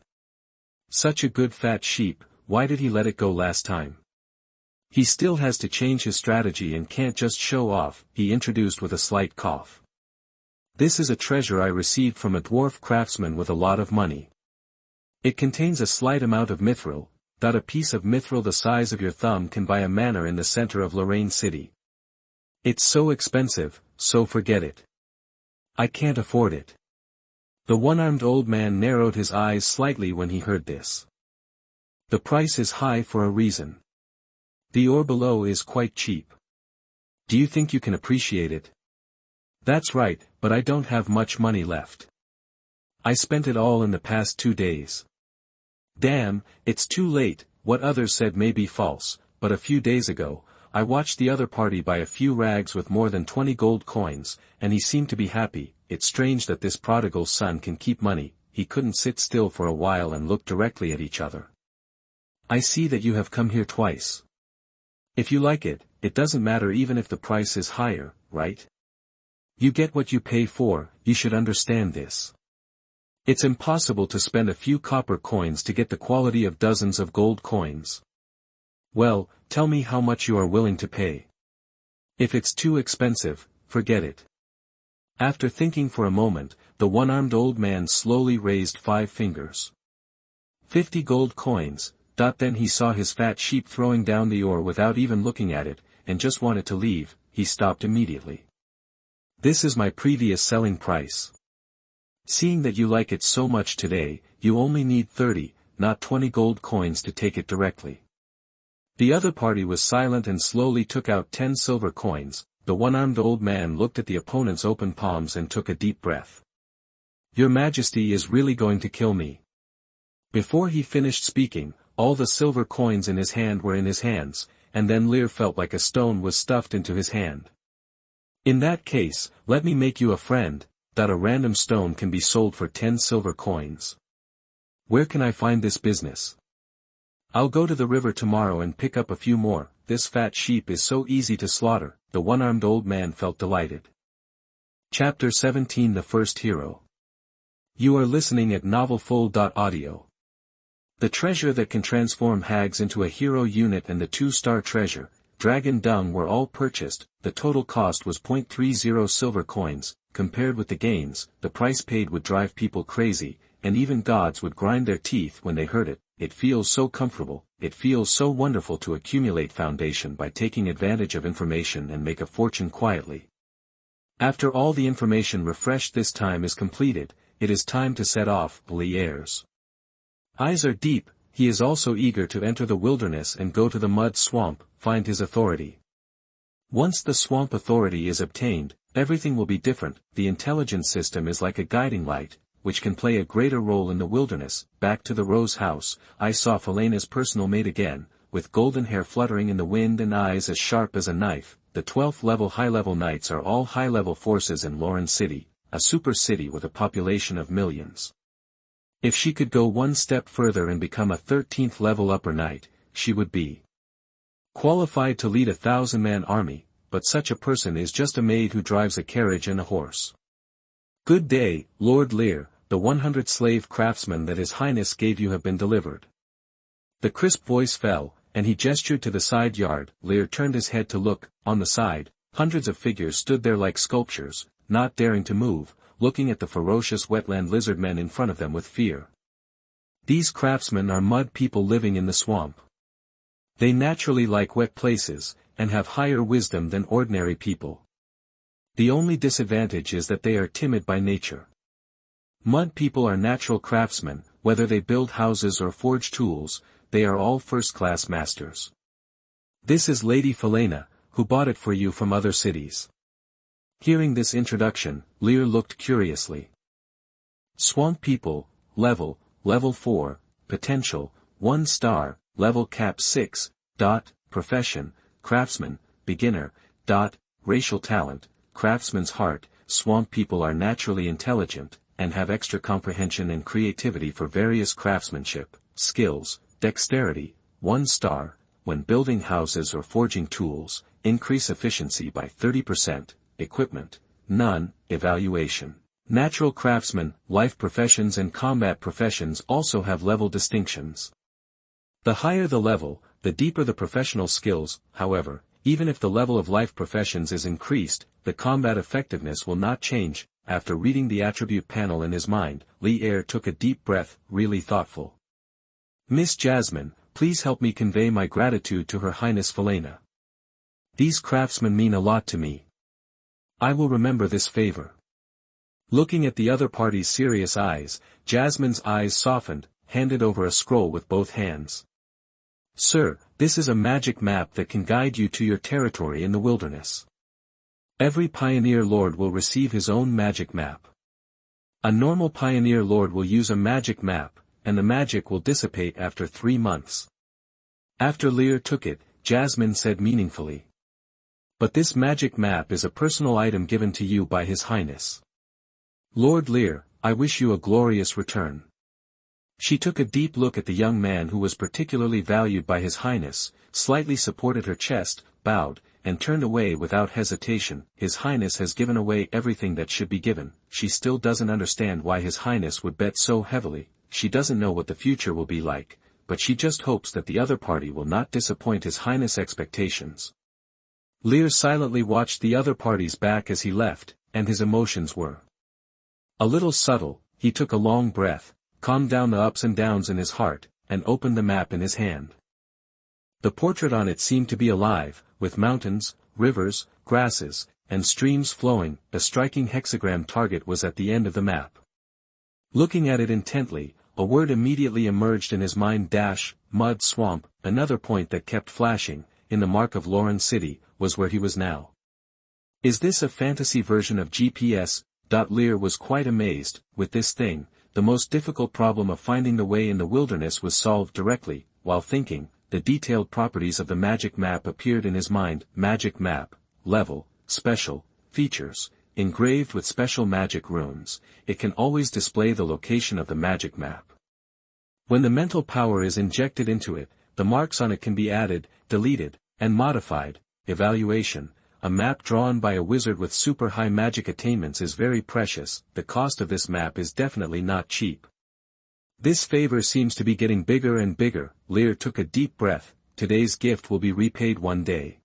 Such a good fat sheep, why did he let it go last time? He still has to change his strategy and can't just show off, he introduced with a slight cough. This is a treasure I received from a dwarf craftsman with a lot of money. It contains a slight amount of mithril. A piece of mithril the size of your thumb can buy a manor in the center of Lorraine City. It's so expensive, so forget it. I can't afford it. The one-armed old man narrowed his eyes slightly when he heard this. The price is high for a reason. The ore below is quite cheap. Do you think you can appreciate it? That's right, but I don't have much money left. I spent it all in the past 2 days. Damn, it's too late. What others said may be false, but a few days ago, I watched the other party buy a few rags with more than 20 gold coins, and he seemed to be happy. It's strange that this prodigal son can keep money. He couldn't sit still for a while and look directly at each other. I see that you have come here twice. If you like it, it doesn't matter even if the price is higher, right? You get what you pay for, you should understand this. It's impossible to spend a few copper coins to get the quality of dozens of gold coins. Well, tell me how much you are willing to pay. If it's too expensive, forget it. After thinking for a moment, the one-armed old man slowly raised 5 fingers. 50 gold coins. Then he saw his fat sheep throwing down the ore without even looking at it, and just wanted to leave. He stopped immediately. This is my previous selling price. Seeing that you like it so much today, you only need 30, not 20 gold coins to take it directly. The other party was silent and slowly took out 10 silver coins. The one-armed old man looked at the opponent's open palms and took a deep breath. Your Majesty is really going to kill me. Before he finished speaking, all the silver coins in his hand were in his hands, and then Lear felt like a stone was stuffed into his hand. In that case, let me make you a friend. A random stone can be sold for 10 silver coins. Where can I find this business? I'll go to the river tomorrow and pick up a few more. This fat sheep is so easy to slaughter. The one-armed old man felt delighted. Chapter 17 The First Hero. You are listening at novelfull.audio. The treasure that can transform Haggs into a hero unit and the 2-star treasure, Dragon Dung, were all purchased. The total cost was 0.30 silver coins. Compared with the gains, the price paid would drive people crazy, and even gods would grind their teeth when they heard it. It feels so comfortable, it feels so wonderful to accumulate foundation by taking advantage of information and make a fortune quietly. After all the information refreshed this time is completed, it is time to set off. Lear's eyes are deep. He is also eager to enter the wilderness and go to the mud swamp, find his authority. Once the swamp authority is obtained, everything will be different. The intelligence system is like a guiding light, which can play a greater role in the wilderness. Back to the Rose House, I saw Felena's personal maid again, with golden hair fluttering in the wind and eyes as sharp as a knife. The 12th level high-level knights are all high-level forces in Lorraine City, a super city with a population of millions. If she could go one step further and become a 13th level upper knight, she would be qualified to lead a 1,000-man army, but such a person is just a maid who drives a carriage and a horse. Good day, Lord Lear, the 100 slave craftsmen that His Highness gave you have been delivered. The crisp voice fell, and he gestured to the side yard. Lear turned his head to look. On the side, hundreds of figures stood there like sculptures, not daring to move, looking at the ferocious wetland lizardmen in front of them with fear. These craftsmen are mud people living in the swamp. They naturally like wet places, and have higher wisdom than ordinary people. The only disadvantage is that they are timid by nature. Mud people are natural craftsmen, whether they build houses or forge tools, they are all first-class masters. This is Lady Felena, who bought it for you from other cities. Hearing this introduction, Lear looked curiously. Swamp people, level 4, potential, 1 star, level cap 6, profession, craftsman, beginner, racial talent, craftsman's heart. Swamp people are naturally intelligent, and have extra comprehension and creativity for various craftsmanship, skills, dexterity, 1 star, when building houses or forging tools, increase efficiency by 30%, equipment, none, evaluation. Natural craftsmen, life professions and combat professions also have level distinctions. The higher the level, the deeper the professional skills. However, even if the level of life professions is increased, the combat effectiveness will not change. After reading the attribute panel in his mind, Lear took a deep breath, really thoughtful. Miss Jasmine, please help me convey my gratitude to Her Highness Felena. These craftsmen mean a lot to me. I will remember this favor. Looking at the other party's serious eyes, Jasmine's eyes softened, handed over a scroll with both hands. Sir, this is a magic map that can guide you to your territory in the wilderness. Every pioneer lord will receive his own magic map. A normal pioneer lord will use a magic map, and the magic will dissipate after 3 months. After Lear took it, Jasmine said meaningfully. But this magic map is a personal item given to you by His Highness. Lord Lear, I wish you a glorious return. She took a deep look at the young man who was particularly valued by His Highness, slightly supported her chest, bowed, and turned away without hesitation. His Highness has given away everything that should be given. She still doesn't understand why His Highness would bet so heavily. She doesn't know what the future will be like, but she just hopes that the other party will not disappoint His Highness' expectations. Lear silently watched the other party's back as he left, and his emotions were a little subtle. He took a long breath, calmed down the ups and downs in his heart, and opened the map in his hand. The portrait on it seemed to be alive, with mountains, rivers, grasses, and streams flowing. A striking hexagram target was at the end of the map. Looking at it intently, a word immediately emerged in his mind: mud swamp. Another point that kept flashing, in the mark of Lauren City, was where he was now. Is this a fantasy version of GPS? Lear was quite amazed. With this thing, the most difficult problem of finding the way in the wilderness was solved directly. While thinking, the detailed properties of the magic map appeared in his mind. Magic map, level, special, features, engraved with special magic runes. It can always display the location of the magic map. When the mental power is injected into it, the marks on it can be added, deleted, and modified. Evaluation. A map drawn by a wizard with super high magic attainments is very precious. The cost of this map is definitely not cheap. This favor seems to be getting bigger and bigger. Lear took a deep breath. Today's gift will be repaid one day.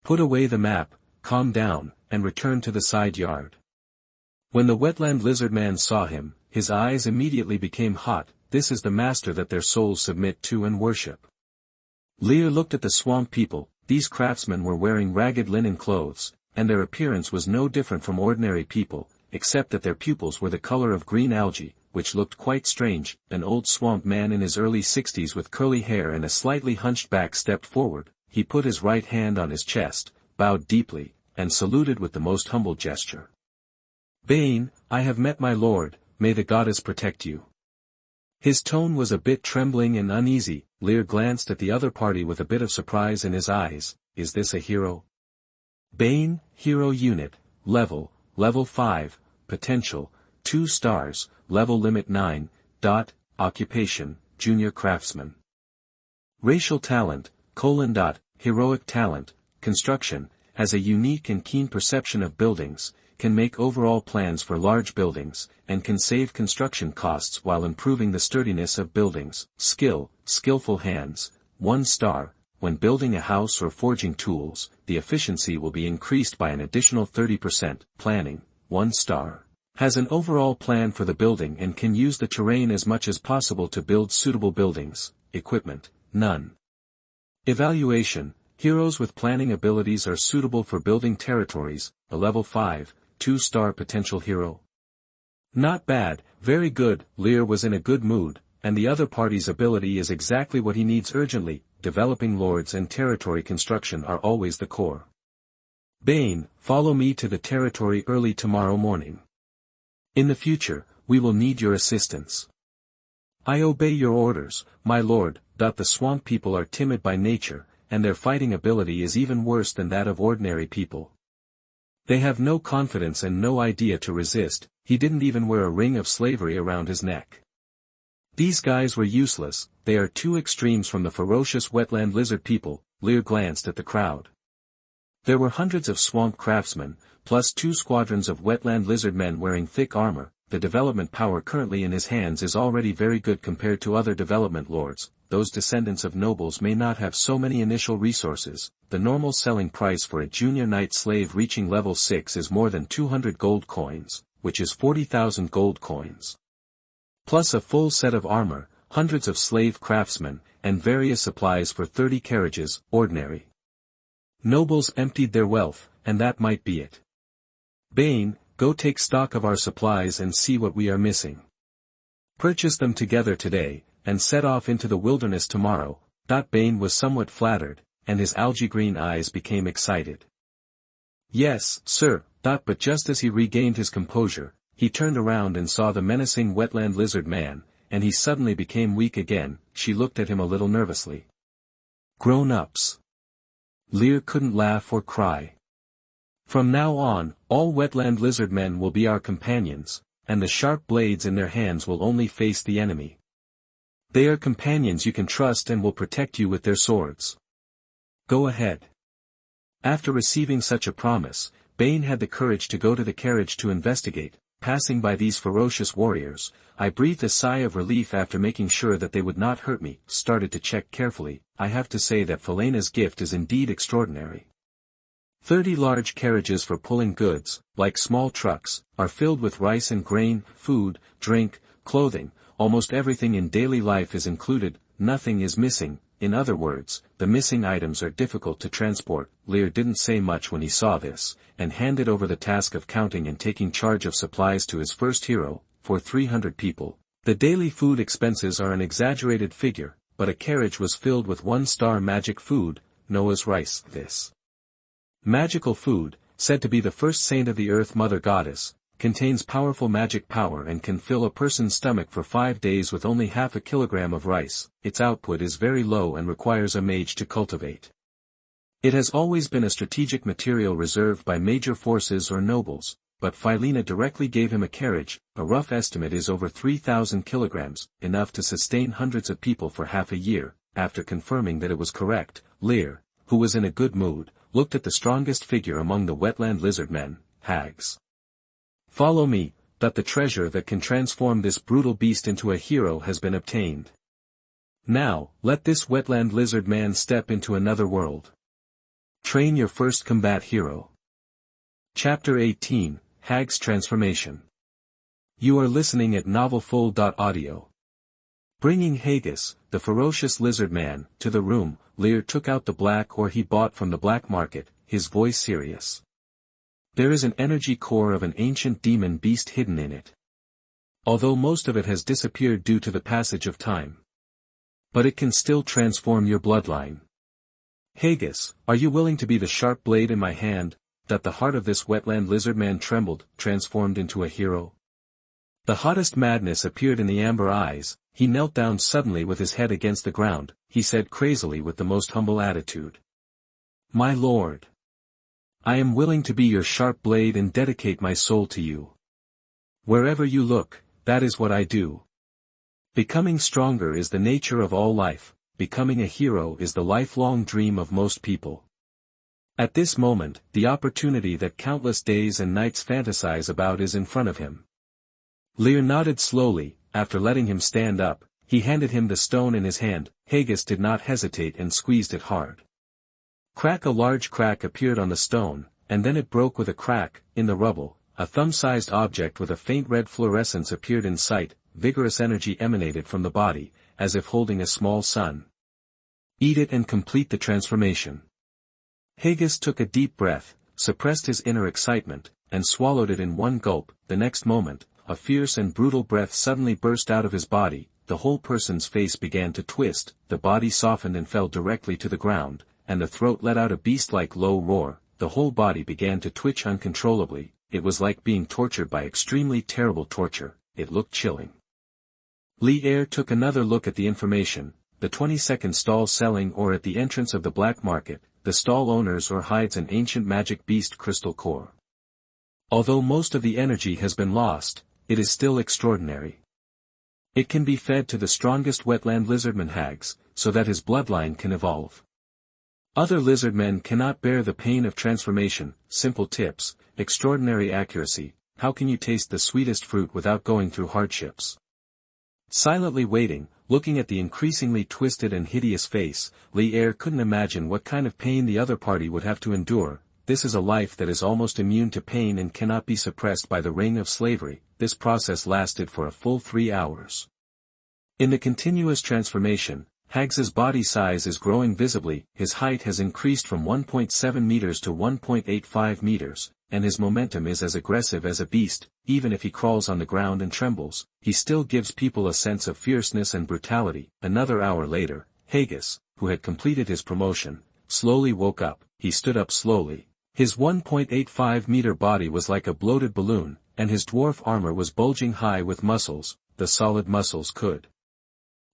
Put away the map, calm down, and return to the side yard. When the Wetland Lizardman saw him, his eyes immediately became hot. This is the master that their souls submit to and worship. Lear looked at the swamp people. These craftsmen were wearing ragged linen clothes, and their appearance was no different from ordinary people, except that their pupils were the color of green algae, which looked quite strange. An old swamp man in his early 60s with curly hair and a slightly hunched back stepped forward. He put his right hand on his chest, bowed deeply, and saluted with the most humble gesture. Bane, I have met my lord. May the goddess protect you. His tone was a bit trembling and uneasy. Lear glanced at the other party with a bit of surprise in his eyes. Is this a hero? Bane, hero unit, level 5, potential, 2 stars, level limit 9, occupation, junior craftsman. Racial talent, : heroic talent, construction, has a unique and keen perception of buildings, can make overall plans for large buildings, and can save construction costs while improving the sturdiness of buildings. Skill, skillful hands, 1 star, when building a house or forging tools, the efficiency will be increased by an additional 30%. Planning, 1 star, has an overall plan for the building and can use the terrain as much as possible to build suitable buildings. Equipment, none. Evaluation, heroes with planning abilities are suitable for building territories. A level 5, 2 star potential hero. Not bad, very good. Lear was in a good mood, and the other party's ability is exactly what he needs urgently. Developing lords and territory construction are always the core. Bane, follow me to the territory early tomorrow morning. In the future, we will need your assistance. I obey your orders, my lord. The swamp people are timid by nature, and their fighting ability is even worse than that of ordinary people. They have no confidence and no idea to resist. He didn't even wear a ring of slavery around his neck. These guys were useless. They are two extremes from the ferocious wetland lizard people. Lear glanced at the crowd. There were hundreds of swamp craftsmen, plus 2 squadrons of wetland lizardmen wearing thick armor. The development power currently in his hands is already very good compared to other development lords. Those descendants of nobles may not have so many initial resources. The normal selling price for a junior knight slave reaching level 6 is more than 200 gold coins, which is 40,000 gold coins. Plus a full set of armor, hundreds of slave craftsmen, and various supplies for 30 carriages, ordinary. Nobles emptied their wealth, and that might be it. Bane, go take stock of our supplies and see what we are missing. Purchase them together today, and set off into the wilderness tomorrow. Bane was somewhat flattered, and his algae-green eyes became excited. Yes, sir. But just as he regained his composure, he turned around and saw the menacing wetland lizard man, and he suddenly became weak again. She looked at him a little nervously. Grown-ups. Lear couldn't laugh or cry. From now on, all wetland lizardmen will be our companions, and the sharp blades in their hands will only face the enemy. They are companions you can trust and will protect you with their swords. Go ahead. After receiving such a promise, Bane had the courage to go to the carriage to investigate. Passing by these ferocious warriors, I breathed a sigh of relief after making sure that they would not hurt me. Started to check carefully. I have to say that Felena's gift is indeed extraordinary. 30 large carriages for pulling goods, like small trucks, are filled with rice and grain, food, drink, clothing. Almost everything in daily life is included. Nothing is missing. In other words, the missing items are difficult to transport. Lear didn't say much when he saw this, and handed over the task of counting and taking charge of supplies to his first hero, for 300 people. The daily food expenses are an exaggerated figure, but a carriage was filled with 1-star magic food, Noah's rice. This magical food, said to be the first saint of the Earth Mother Goddess, contains powerful magic power and can fill a person's stomach for 5 days with only half a kilogram of rice. Its output is very low and requires a mage to cultivate. It has always been a strategic material reserved by major forces or nobles, but Felena directly gave him a carriage. A rough estimate is over 3,000 kilograms, enough to sustain hundreds of people for half a year. After confirming that it was correct, Lear, who was in a good mood, looked at the strongest figure among the wetland lizardmen, Haggs. Follow me. The treasure that can transform this brutal beast into a hero has been obtained. Now, let this wetland lizard man step into another world. Train your first combat hero. Chapter 18, Haggs Transformation. You are listening at novelfull.audio. Bringing Haggs, the ferocious lizard man, to the room, Lear took out the black ore he bought from the black market, his voice serious. There is an energy core of an ancient demon beast hidden in it. Although most of it has disappeared due to the passage of time. But it can still transform your bloodline. Haggs, are you willing to be the sharp blade in my hand? That the heart of this wetland lizardman trembled, transformed into a hero. The hottest madness appeared in the amber eyes. He knelt down suddenly with his head against the ground. He said crazily with the most humble attitude. My lord. I am willing to be your sharp blade and dedicate my soul to you. Wherever you look, that is what I do. Becoming stronger is the nature of all life. Becoming a hero is the lifelong dream of most people. At this moment, the opportunity that countless days and nights fantasize about is in front of him. Lear nodded slowly. After letting him stand up, he handed him the stone in his hand. Haggs did not hesitate and squeezed it hard. Crack! A large crack appeared on the stone, and then it broke with a crack. In the rubble, a thumb-sized object with a faint red fluorescence appeared in sight. Vigorous energy emanated from the body, as if holding a small sun. Eat it and complete the transformation. Haggs took a deep breath, suppressed his inner excitement, and swallowed it in one gulp. The next moment, a fierce and brutal breath suddenly burst out of his body, the whole person's face began to twist, the body softened and fell directly to the ground, and the throat let out a beast-like low roar, the whole body began to twitch uncontrollably. It was like being tortured by extremely terrible torture. It looked chilling. Lear took another look at the information, the 22nd stall selling ore at the entrance of the black market, the stall owners or hides an ancient magic beast crystal core. Although most of the energy has been lost, it is still extraordinary. It can be fed to the strongest wetland lizardman Haggs, so that his bloodline can evolve. Other lizardmen cannot bear the pain of transformation. Simple tips, extraordinary accuracy. How can you taste the sweetest fruit without going through hardships? Silently waiting, looking at the increasingly twisted and hideous face, Lear couldn't imagine what kind of pain the other party would have to endure. This is a life that is almost immune to pain and cannot be suppressed by the ring of slavery. This process lasted for a full 3 hours. In the continuous transformation, Haggs's body size is growing visibly, his height has increased from 1.7 meters to 1.85 meters, and his momentum is as aggressive as a beast. Even if he crawls on the ground and trembles, he still gives people a sense of fierceness and brutality. Another hour later, Haggs, who had completed his promotion, slowly woke up. He stood up slowly. His 1.85-meter body was like a bloated balloon, and his dwarf armor was bulging high with muscles. The solid muscles could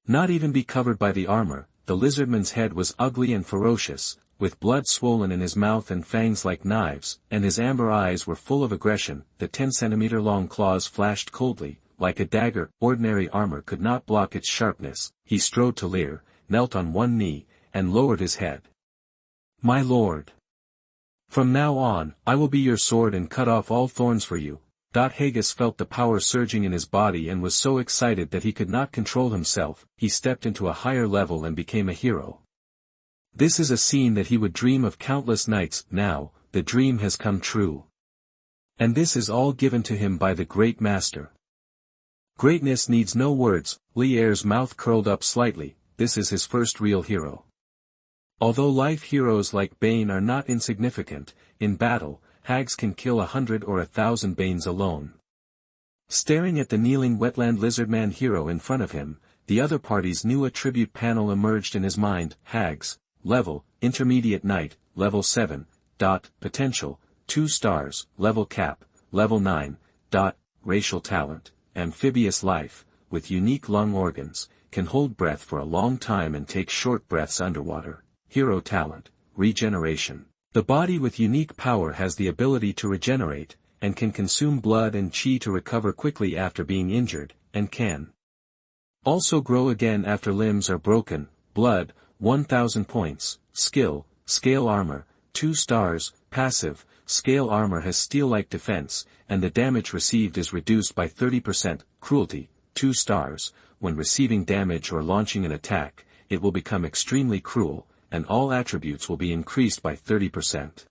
not even be covered by the armor. The lizardman's head was ugly and ferocious, with blood swollen in his mouth and fangs like knives, and his amber eyes were full of aggression. The 10-centimeter-long claws flashed coldly, like a dagger. Ordinary armor could not block its sharpness. He strode to Lear, knelt on one knee, and lowered his head. "My lord. From now on, I will be your sword and cut off all thorns for you." Haggs felt the power surging in his body and was so excited that he could not control himself. He stepped into a higher level and became a hero. This is a scene that he would dream of countless nights. Now, the dream has come true. And this is all given to him by the great master. Greatness needs no words. Lear's mouth curled up slightly. This is his first real hero. Although life heroes like Bane are not insignificant, in battle, Haggs can kill 100 or 1,000 Banes alone. Staring at the kneeling wetland lizardman hero in front of him, the other party's new attribute panel emerged in his mind. Haggs, level, intermediate knight, level 7, potential, 2 stars, level cap, level 9, racial talent, amphibious life, with unique lung organs, can hold breath for a long time and take short breaths underwater. Hero talent, regeneration. The body with unique power has the ability to regenerate, and can consume blood and chi to recover quickly after being injured, and can also grow again after limbs are broken. Blood, 1,000 points. Skill, scale armor, 2 stars. Passive, scale armor has steel-like defense, and the damage received is reduced by 30%. Cruelty, 2 stars. When receiving damage or launching an attack, it will become extremely cruel, and all attributes will be increased by 30%.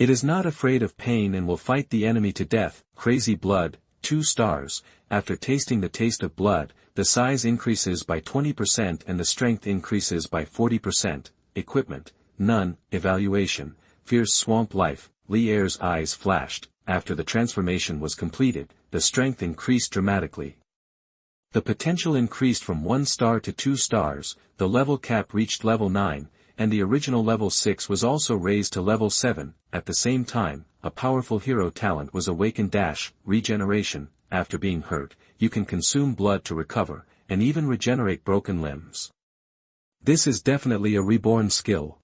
It is not afraid of pain and will fight the enemy to death. Crazy blood, 2 stars. After tasting the taste of blood, the size increases by 20% and the strength increases by 40%. Equipment, none. Evaluation, fierce swamp life. Lear's eyes flashed. After the transformation was completed, the strength increased dramatically. The potential increased from 1 star to 2 stars, the level cap reached level 9, and the original level 6 was also raised to level 7. At the same time, a powerful hero talent was awakened. Regeneration. After being hurt, you can consume blood to recover, and even regenerate broken limbs. This is definitely a reborn skill.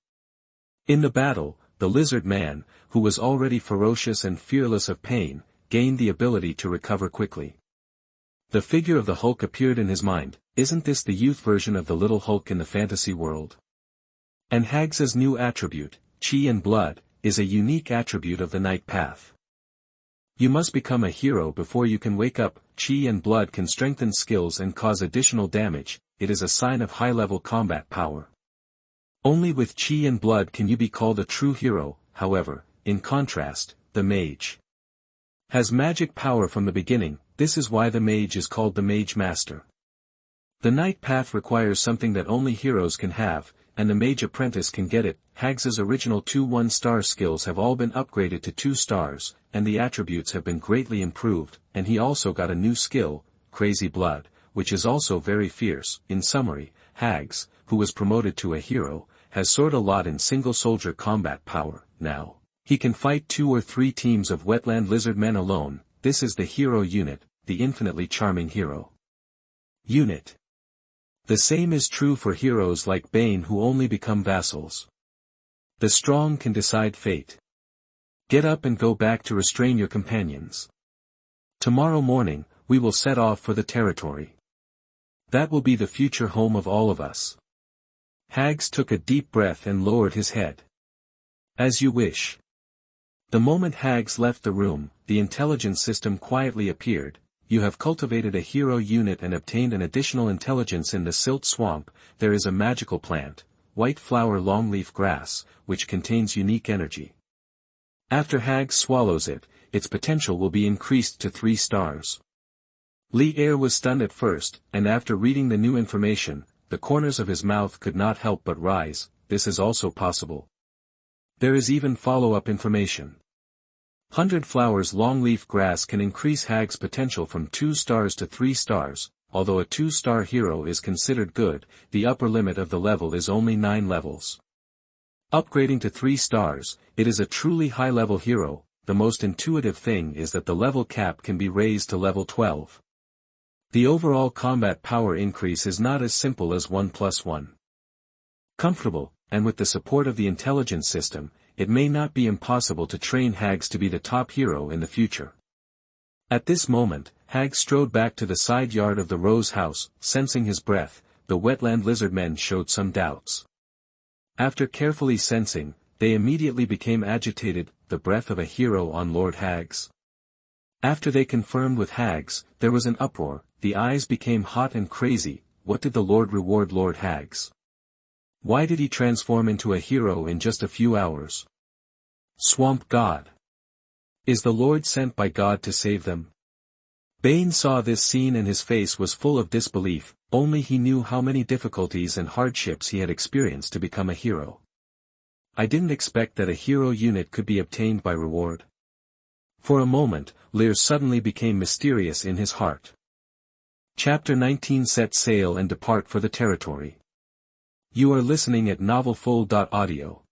In the battle, the lizard man, who was already ferocious and fearless of pain, gained the ability to recover quickly. The figure of the Hulk appeared in his mind. Isn't this the youth version of the little Hulk in the fantasy world? And Haggs's new attribute, chi and blood, is a unique attribute of the night path. You must become a hero before you can wake up. Chi and blood can strengthen skills and cause additional damage. It is a sign of high-level combat power. Only with chi and blood can you be called a true hero. However, in contrast, the mage has magic power from the beginning. This is why the mage is called the Mage Master. The night path requires something that only heroes can have, and the mage apprentice can get it. Haggs's original 2 1-star skills have all been upgraded to 2 stars, and the attributes have been greatly improved, and he also got a new skill, Crazy Blood, which is also very fierce. In summary, Haggs, who was promoted to a hero, has soared a lot in single soldier combat power. Now, he can fight 2 or 3 teams of Wetland Lizardmen alone. This is the hero unit, the infinitely charming hero unit. The same is true for heroes like Bane who only become vassals. The strong can decide fate. Get up and go back to restrain your companions. Tomorrow morning, we will set off for the territory. That will be the future home of all of us. Haggs took a deep breath and lowered his head. As you wish. The moment Haggs left the room, the intelligence system quietly appeared. You have cultivated a hero unit and obtained an additional intelligence in the Silt Swamp. There is a magical plant, white flower longleaf grass, which contains unique energy. After Haggs swallows it, its potential will be increased to 3 stars. Lear was stunned at first, and after reading the new information, the corners of his mouth could not help but rise. This is also possible. There is even follow-up information. 100 flowers longleaf grass can increase Haggs' potential from 2 stars to 3 stars. Although a 2-star hero is considered good, the upper limit of the level is only 9 levels. Upgrading to 3 stars, it is a truly high-level hero. The most intuitive thing is that the level cap can be raised to level 12. The overall combat power increase is not as simple as 1 + 1. Comfortable, and with the support of the intelligence system, it may not be impossible to train Haggs to be the top hero in the future. At this moment, Haggs strode back to the side yard of the Rose House. Sensing his breath, the Wetland Lizardmen showed some doubts. After carefully sensing, they immediately became agitated. The breath of a hero on Lord Haggs. After they confirmed with Haggs, there was an uproar. The eyes became hot and crazy. What did the Lord reward Lord Haggs? Why did he transform into a hero in just a few hours? Swamp God. Is the Lord sent by God to save them? Bane saw this scene and his face was full of disbelief. Only he knew how many difficulties and hardships he had experienced to become a hero. I didn't expect that a hero unit could be obtained by reward. For a moment, Lear suddenly became mysterious in his heart. Chapter 19. Set sail and depart for the territory. You are listening at novelfull.audio.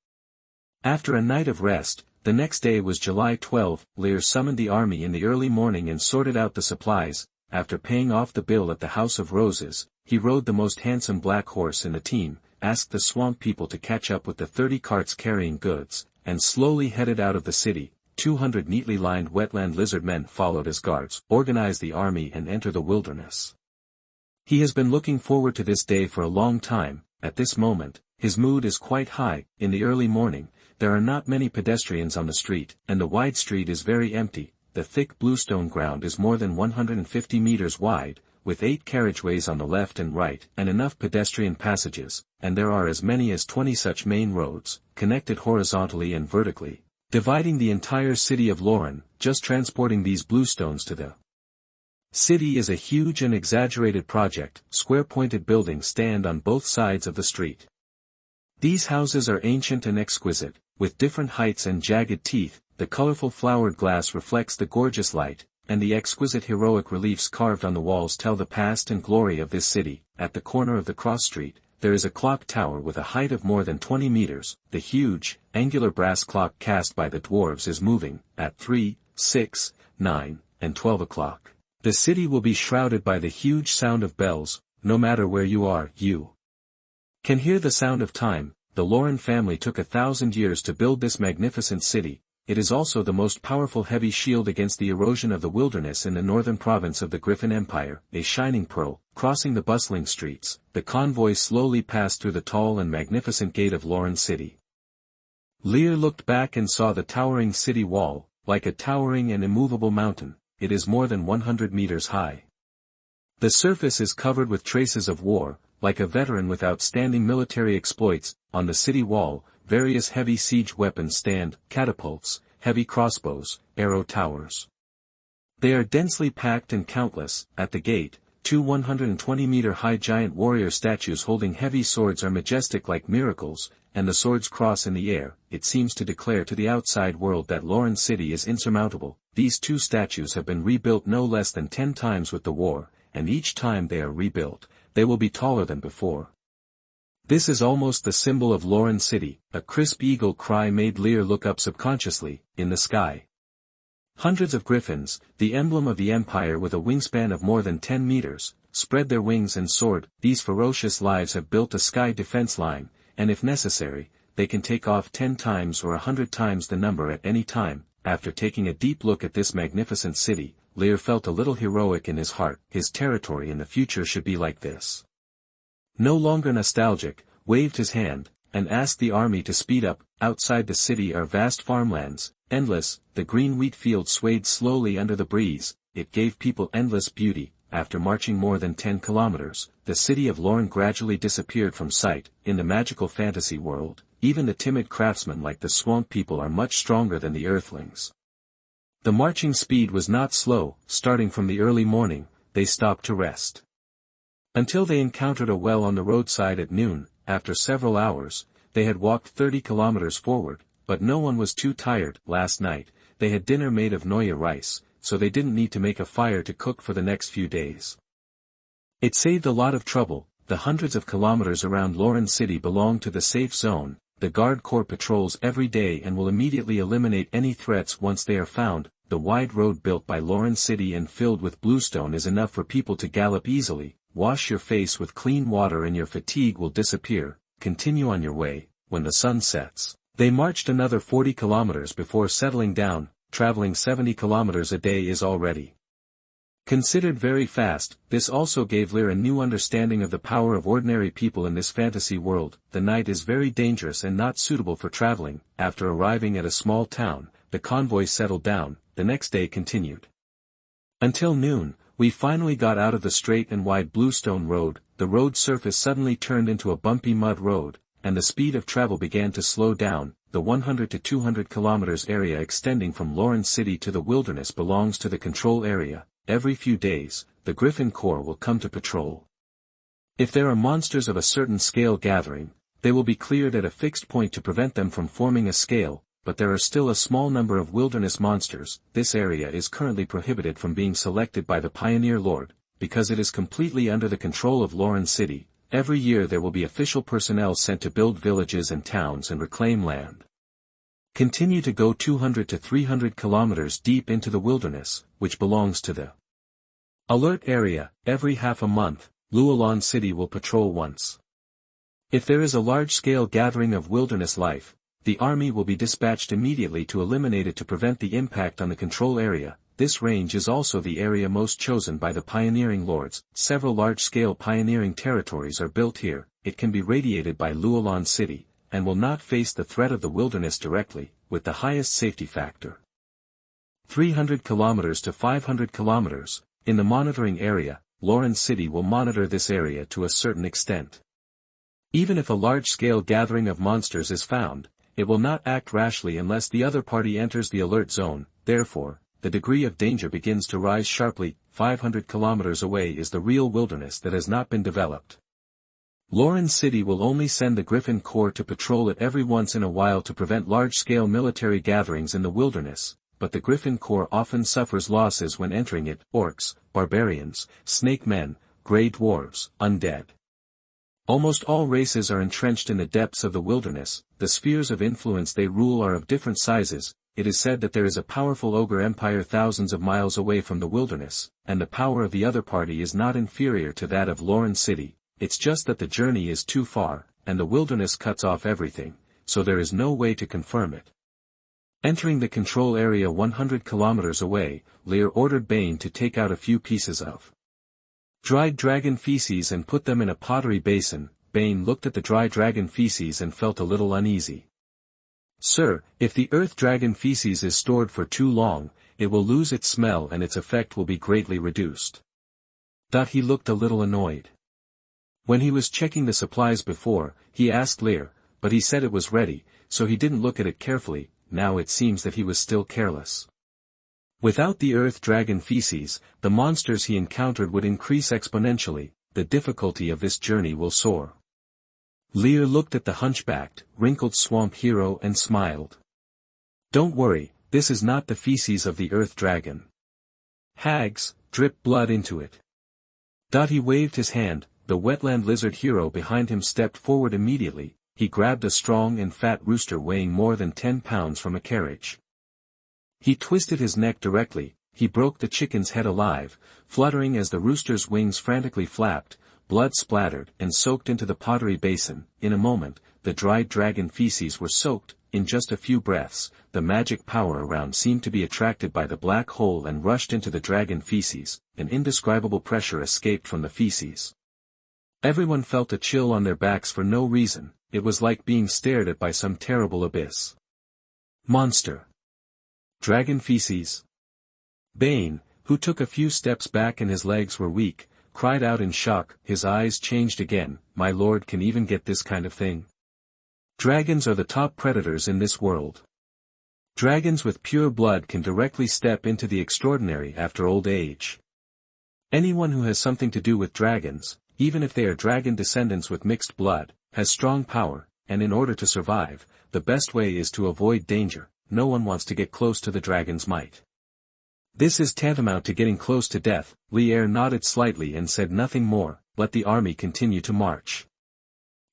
After a night of rest, the next day was July 12. Lear summoned the army in the early morning and sorted out the supplies. After paying off the bill at the House of Roses, he rode the most handsome black horse in the team, asked the swamp people to catch up with the 30 carts carrying goods, and slowly headed out of the city. 200 neatly lined Wetland Lizardmen followed as guards, organize the army and enter the wilderness. He has been looking forward to this day for a long time. At this moment, his mood is quite high. In the early morning, there are not many pedestrians on the street, and the wide street is very empty. The thick bluestone ground is more than 150 meters wide, with 8 carriageways on the left and right, and enough pedestrian passages, and there are as many as 20 such main roads, connected horizontally and vertically, dividing the entire city of Lauren. Just transporting these bluestones to the city is a huge and exaggerated project. Square-pointed buildings stand on both sides of the street. These houses are ancient and exquisite, with different heights and jagged teeth. The colorful flowered glass reflects the gorgeous light, and the exquisite heroic reliefs carved on the walls tell the past and glory of this city. At the corner of the cross street, there is a clock tower with a height of more than 20 meters. The huge, angular brass clock cast by the dwarves is moving, at 3, 6, 9, and 12 o'clock. The city will be shrouded by the huge sound of bells. No matter where you are, you can hear the sound of time. The Lauren family took 1,000 years to build this magnificent city. It is also the most powerful heavy shield against the erosion of the wilderness in the northern province of the Griffin Empire, a shining pearl. Crossing the bustling streets, the convoy slowly passed through the tall and magnificent gate of Lauren City. Lear looked back and saw the towering city wall, like a towering and immovable mountain. It is more than 100 meters high. The surface is covered with traces of war, like a veteran with outstanding military exploits. On the city wall, various heavy siege weapons stand: catapults, heavy crossbows, arrow towers. They are densely packed and countless. At the gate, Two 120-meter-high giant warrior statues holding heavy swords are majestic like miracles, and the swords cross in the air. It seems to declare to the outside world that Loren City is insurmountable. These two statues have been rebuilt no less than 10 times with the war, and each time they are rebuilt, they will be taller than before. This is almost the symbol of Loren City. A crisp eagle cry made Lear look up subconsciously, in the sky. Hundreds of griffins, the emblem of the Empire with a wingspan of more than 10 meters, spread their wings and soared. These ferocious lives have built a sky defense line, and if necessary, they can take off 10 times or 100 times the number at any time. After taking a deep look at this magnificent city, Lear felt a little heroic in his heart. His territory in the future should be like this. No longer nostalgic, waved his hand, and asked the army to speed up. Outside the city are vast farmlands, endless. The green wheat field swayed slowly under the breeze. It gave people endless beauty. After marching more than 10 kilometers, the city of Loren gradually disappeared from sight. In the magical fantasy world, even the timid craftsmen like the swamp people are much stronger than the earthlings. The marching speed was not slow. Starting from the early morning, they stopped to rest. Until they encountered a well on the roadside at noon. After several hours, they had walked 30 kilometers forward, but no one was too tired. Last night, they had dinner made of noya rice, so they didn't need to make a fire to cook for the next few days. It saved a lot of trouble. The hundreds of kilometers around Loren City belong to the safe zone. The Guard Corps patrols every day and will immediately eliminate any threats once they are found. The wide road built by Loren City and filled with bluestone is enough for people to gallop easily. Wash your face with clean water and your fatigue will disappear. Continue on your way. When the sun sets, they marched another 40 kilometers before settling down. Traveling 70 kilometers a day is already considered very fast. This also gave Lear a new understanding of the power of ordinary people in this fantasy world. The night is very dangerous and not suitable for traveling. After arriving at a small town, the convoy settled down. The next day continued until noon. We finally got out of the straight and wide bluestone road. The road surface suddenly turned into a bumpy mud road, and the speed of travel began to slow down. The 100 to 200 kilometers area extending from Loren City to the wilderness belongs to the control area. Every few days, the Griffin Corps will come to patrol. If there are monsters of a certain scale gathering, they will be cleared at a fixed point to prevent them from forming a scale, but there are still a small number of wilderness monsters. This area is currently prohibited from being selected by the Pioneer Lord, because it is completely under the control of Loren City. Every year there will be official personnel sent to build villages and towns and reclaim land. Continue to go 200 to 300 kilometers deep into the wilderness, which belongs to the alert area. Every half a month, Luolan City will patrol once. If there is a large-scale gathering of wilderness life, the army will be dispatched immediately to eliminate it to prevent the impact on the control area. This range is also the area most chosen by the pioneering lords. Several large-scale pioneering territories are built here. It can be radiated by Luolan City, and will not face the threat of the wilderness directly, with the highest safety factor. 300 kilometers to 500 kilometers. In the monitoring area, Loren City will monitor this area to a certain extent. Even if a large-scale gathering of monsters is found, it will not act rashly unless the other party enters the alert zone. Therefore, the degree of danger begins to rise sharply. 500 kilometers away is the real wilderness that has not been developed. Loren City will only send the Griffin Corps to patrol it every once in a while to prevent large-scale military gatherings in the wilderness, but the Griffin Corps often suffers losses when entering it. Orcs, barbarians, snakemen, grey dwarves, undead. Almost all races are entrenched in the depths of the wilderness. The spheres of influence they rule are of different sizes. It is said that there is a powerful ogre empire thousands of miles away from the wilderness, and the power of the other party is not inferior to that of Loren City. It's just that the journey is too far, and the wilderness cuts off everything, so there is no way to confirm it. Entering the control area 100 kilometers away, Lear ordered Bane to take out a few pieces of dried dragon feces and put them in a pottery basin. Bane looked at the dry dragon feces and felt a little uneasy. Sir, if the earth dragon feces is stored for too long, it will lose its smell and its effect will be greatly reduced. He looked a little annoyed. When he was checking the supplies before, he asked Lear, but he said it was ready, so he didn't look at it carefully. Now it seems that he was still careless. Without the earth dragon feces, the monsters he encountered would increase exponentially. The difficulty of this journey will soar. Lear looked at the hunchbacked, wrinkled swamp hero and smiled. Don't worry, this is not the feces of the earth dragon. Haggs, drip blood into it. He waved his hand. The wetland lizard hero behind him stepped forward immediately. He grabbed a strong and fat rooster weighing more than 10 pounds from a carriage. He twisted his neck directly. He broke the chicken's head alive, fluttering as the rooster's wings frantically flapped. Blood splattered and soaked into the pottery basin. In a moment, the dried dragon feces were soaked. In just a few breaths, the magic power around seemed to be attracted by the black hole and rushed into the dragon feces. An indescribable pressure escaped from the feces. Everyone felt a chill on their backs for no reason. It was like being stared at by some terrible abyss. Monster. Dragon feces. Bane, who took a few steps back and his legs were weak, cried out in shock. His eyes changed again. My lord can even get this kind of thing. Dragons are the top predators in this world. Dragons with pure blood can directly step into the extraordinary after old age. Anyone who has something to do with dragons, even if they are dragon descendants with mixed blood, has strong power, and in order to survive, the best way is to avoid danger. No one wants to get close to the dragon's might. This is tantamount to getting close to death. Lear nodded slightly and said nothing more. Let the army continue to march.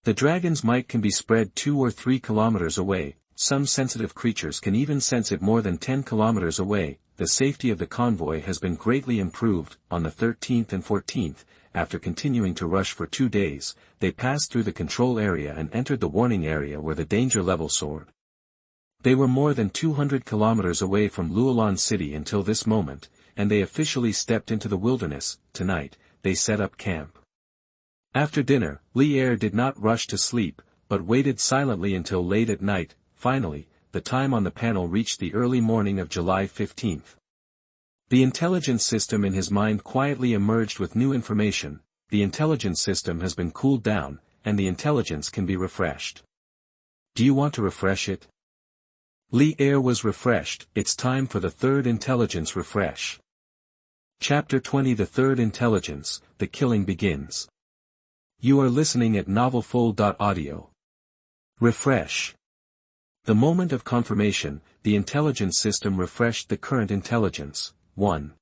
The dragon's might can be spread 2 or 3 kilometers away. Some sensitive creatures can even sense it more than 10 kilometers away. The safety of the convoy has been greatly improved. On the 13th and 14th, after continuing to rush for 2 days, they passed through the control area and entered the warning area where the danger level soared. They were more than 200 kilometers away from Luolan City until this moment, and they officially stepped into the wilderness. Tonight, they set up camp. After dinner, Lear did not rush to sleep, but waited silently until late at night. Finally, the time on the panel reached the early morning of July 15th. The intelligence system in his mind quietly emerged with new information. The intelligence system has been cooled down, and the intelligence can be refreshed. Do you want to refresh it? Lear was refreshed. It's time for the third intelligence refresh. Chapter 20. The third intelligence, the killing begins. You are listening at novelfold.audio. Refresh. The moment of confirmation, the intelligence system refreshed the current intelligence. 1.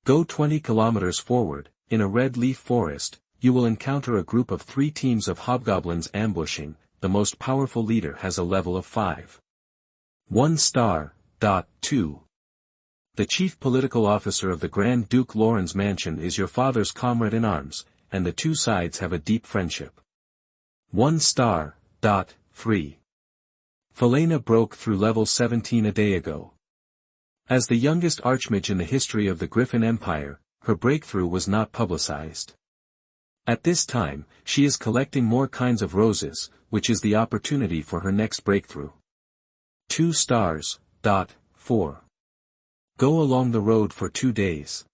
Go 20 kilometers forward. In a red leaf forest, you will encounter a group of 3 teams of hobgoblins ambushing. The most powerful leader has a level of 5. 1 star. 2. The chief political officer of the Grand Duke Lauren's mansion is your father's comrade-in-arms, and the 2 sides have a deep friendship. 1 star. 3. Felena broke through level 17 a day ago. As the youngest archmage in the history of the Griffin Empire, her breakthrough was not publicized. At this time, she is collecting more kinds of roses, which is the opportunity for her next breakthrough. 2 stars. 4. Go along the road for 2 days.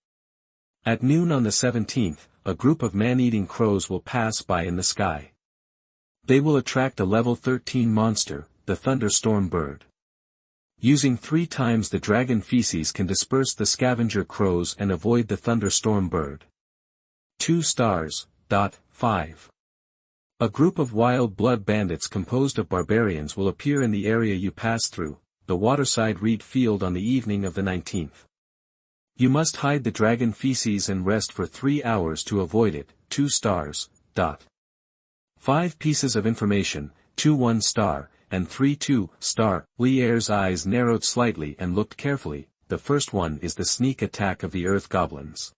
At noon on the 17th, a group of man-eating crows will pass by in the sky. They will attract a level 13 monster, the thunderstorm bird. Using 3 times the dragon feces can disperse the scavenger crows and avoid the thunderstorm bird. 2 stars. 5. A group of wild blood bandits composed of barbarians will appear in the area you pass through, the waterside reed field on the evening of the 19th. You must hide the dragon feces and rest for 3 hours to avoid it. 2 stars. 5 pieces of information, 2 1 star, and 3 2 star. Lear's eyes narrowed slightly and looked carefully. The first one is the sneak attack of the earth goblins.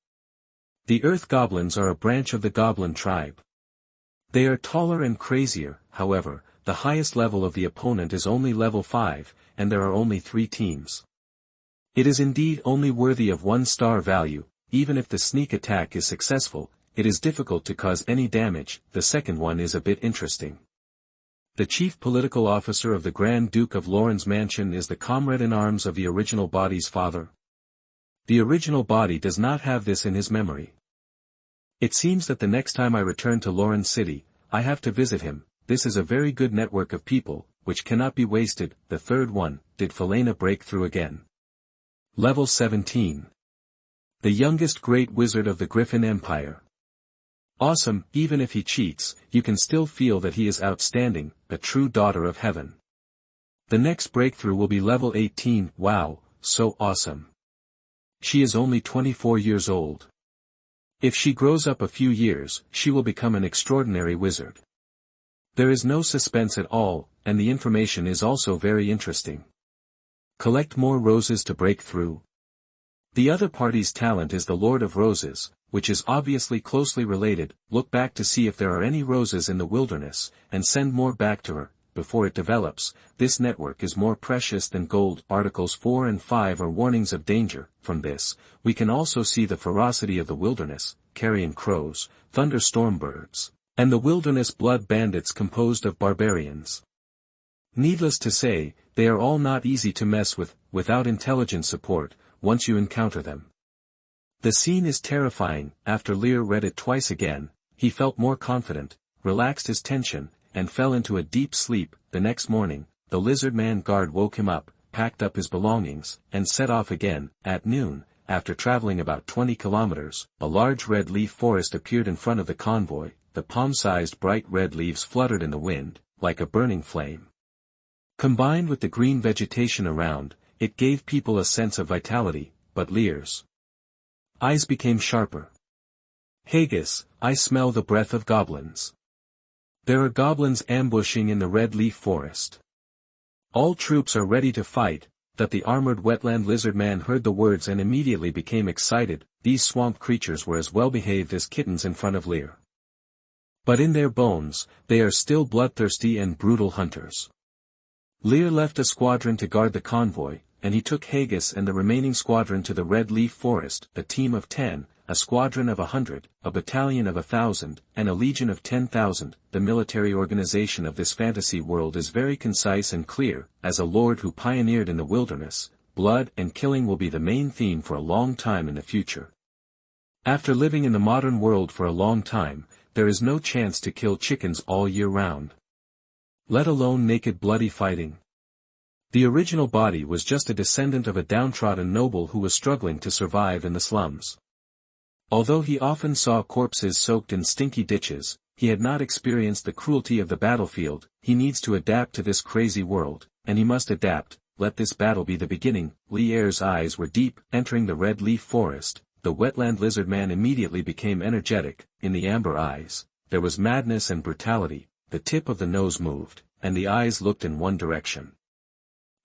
The earth goblins are a branch of the goblin tribe. They are taller and crazier. However, the highest level of the opponent is only level 5, and there are only 3 teams. It is indeed only worthy of 1 star value. Even if the sneak attack is successful, it is difficult to cause any damage. The second one is a bit interesting. The chief political officer of the Grand Duke of Lauren's mansion is the comrade-in-arms of the original body's father. The original body does not have this in his memory. It seems that the next time I return to Lauren City, I have to visit him. This is a very good network of people, which cannot be wasted. The third one, did Felena break through again? Level 17. The youngest great wizard of the Griffin Empire. Awesome, even if he cheats, you can still feel that he is outstanding, a true daughter of heaven. The next breakthrough will be level 18, wow, so awesome. She is only 24 years old. If she grows up a few years, she will become an extraordinary wizard. There is no suspense at all, and the information is also very interesting. Collect more roses to break through. The other party's talent is the Lord of Roses, which is obviously closely related. Look back to see if there are any roses in the wilderness, and send more back to her, before it develops. This network is more precious than gold. Articles 4 and 5 are warnings of danger. From this, we can also see the ferocity of the wilderness, carrion crows, thunderstorm birds, and the wilderness blood bandits composed of barbarians. Needless to say, they are all not easy to mess with, without intelligent support, once you encounter them. The scene is terrifying. After Lear read it twice again, he felt more confident, relaxed his tension, and fell into a deep sleep. The next morning, the Lizardman guard woke him up, packed up his belongings, and set off again. At noon, after traveling about 20 kilometers, a large red leaf forest appeared in front of the convoy. The palm-sized bright red leaves fluttered in the wind, like a burning flame. Combined with the green vegetation around, it gave people a sense of vitality, but Lear's eyes became sharper. Haggs, I smell the breath of goblins. There are goblins ambushing in the red leaf forest. All troops are ready to fight. That the armored wetland lizardman heard the words and immediately became excited. These swamp creatures were as well behaved as kittens in front of Lear. But in their bones, they are still bloodthirsty and brutal hunters. Lear left a squadron to guard the convoy, and he took Haggs and the remaining squadron to the red leaf forest, a team of 10, a squadron of 100, a battalion of 1,000, and a legion of 10,000. The military organization of this fantasy world is very concise and clear. As a lord who pioneered in the wilderness, blood and killing will be the main theme for a long time in the future. After living in the modern world for a long time, there is no chance to kill chickens all year round. Let alone naked bloody fighting. The original body was just a descendant of a downtrodden noble who was struggling to survive in the slums. Although he often saw corpses soaked in stinky ditches, he had not experienced the cruelty of the battlefield. He needs to adapt to this crazy world, and he must adapt. Let this battle be the beginning. Lear's eyes were deep. Entering the red leaf forest, the wetland lizardman immediately became energetic. In the amber eyes, there was madness and brutality. The tip of the nose moved, and the eyes looked in one direction.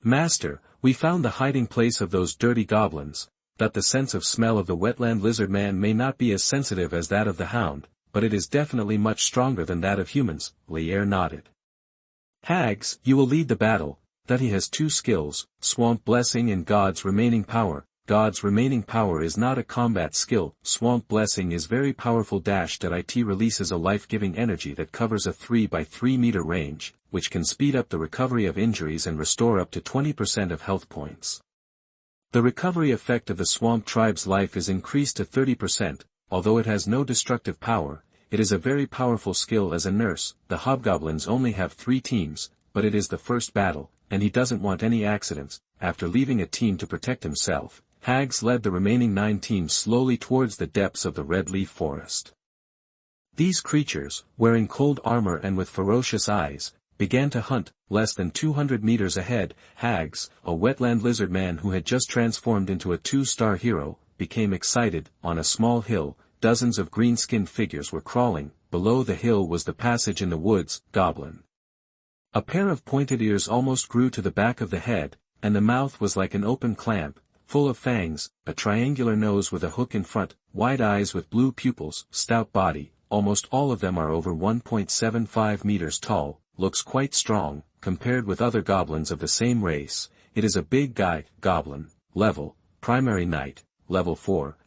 Master, we found the hiding place of those dirty goblins. That the sense of smell of the wetland lizardman may not be as sensitive as that of the hound, but it is definitely much stronger than that of humans. Lear nodded. Haggs, you will lead the battle. That he has 2 skills, Swamp Blessing and God's Remaining Power. God's Remaining Power is not a combat skill. Swamp Blessing is very powerful. .it releases a life-giving energy that covers a 3 by 3 meter range, which can speed up the recovery of injuries and restore up to 20% of health points. The recovery effect of the swamp tribe's life is increased to 30%, although it has no destructive power. It is a very powerful skill as a nurse. The hobgoblins only have 3 teams, but it is the first battle, and he doesn't want any accidents. After leaving a team to protect himself, Haggs led the remaining 9 teams slowly towards the depths of the red leaf forest. These creatures, wearing cold armor and with ferocious eyes, began to hunt. Less than 200 meters ahead, Haggs, a wetland lizardman who had just transformed into a 2-star hero, became excited. On a small hill, dozens of green-skinned figures were crawling. Below the hill was the passage in the woods. Goblin. A pair of pointed ears almost grew to the back of the head, and the mouth was like an open clamp, full of fangs, a triangular nose with a hook in front, wide eyes with blue pupils, stout body. Almost all of them are over 1.75 meters tall, looks quite strong. Compared with other goblins of the same race, it is a big guy. Goblin, level, primary knight, level 4,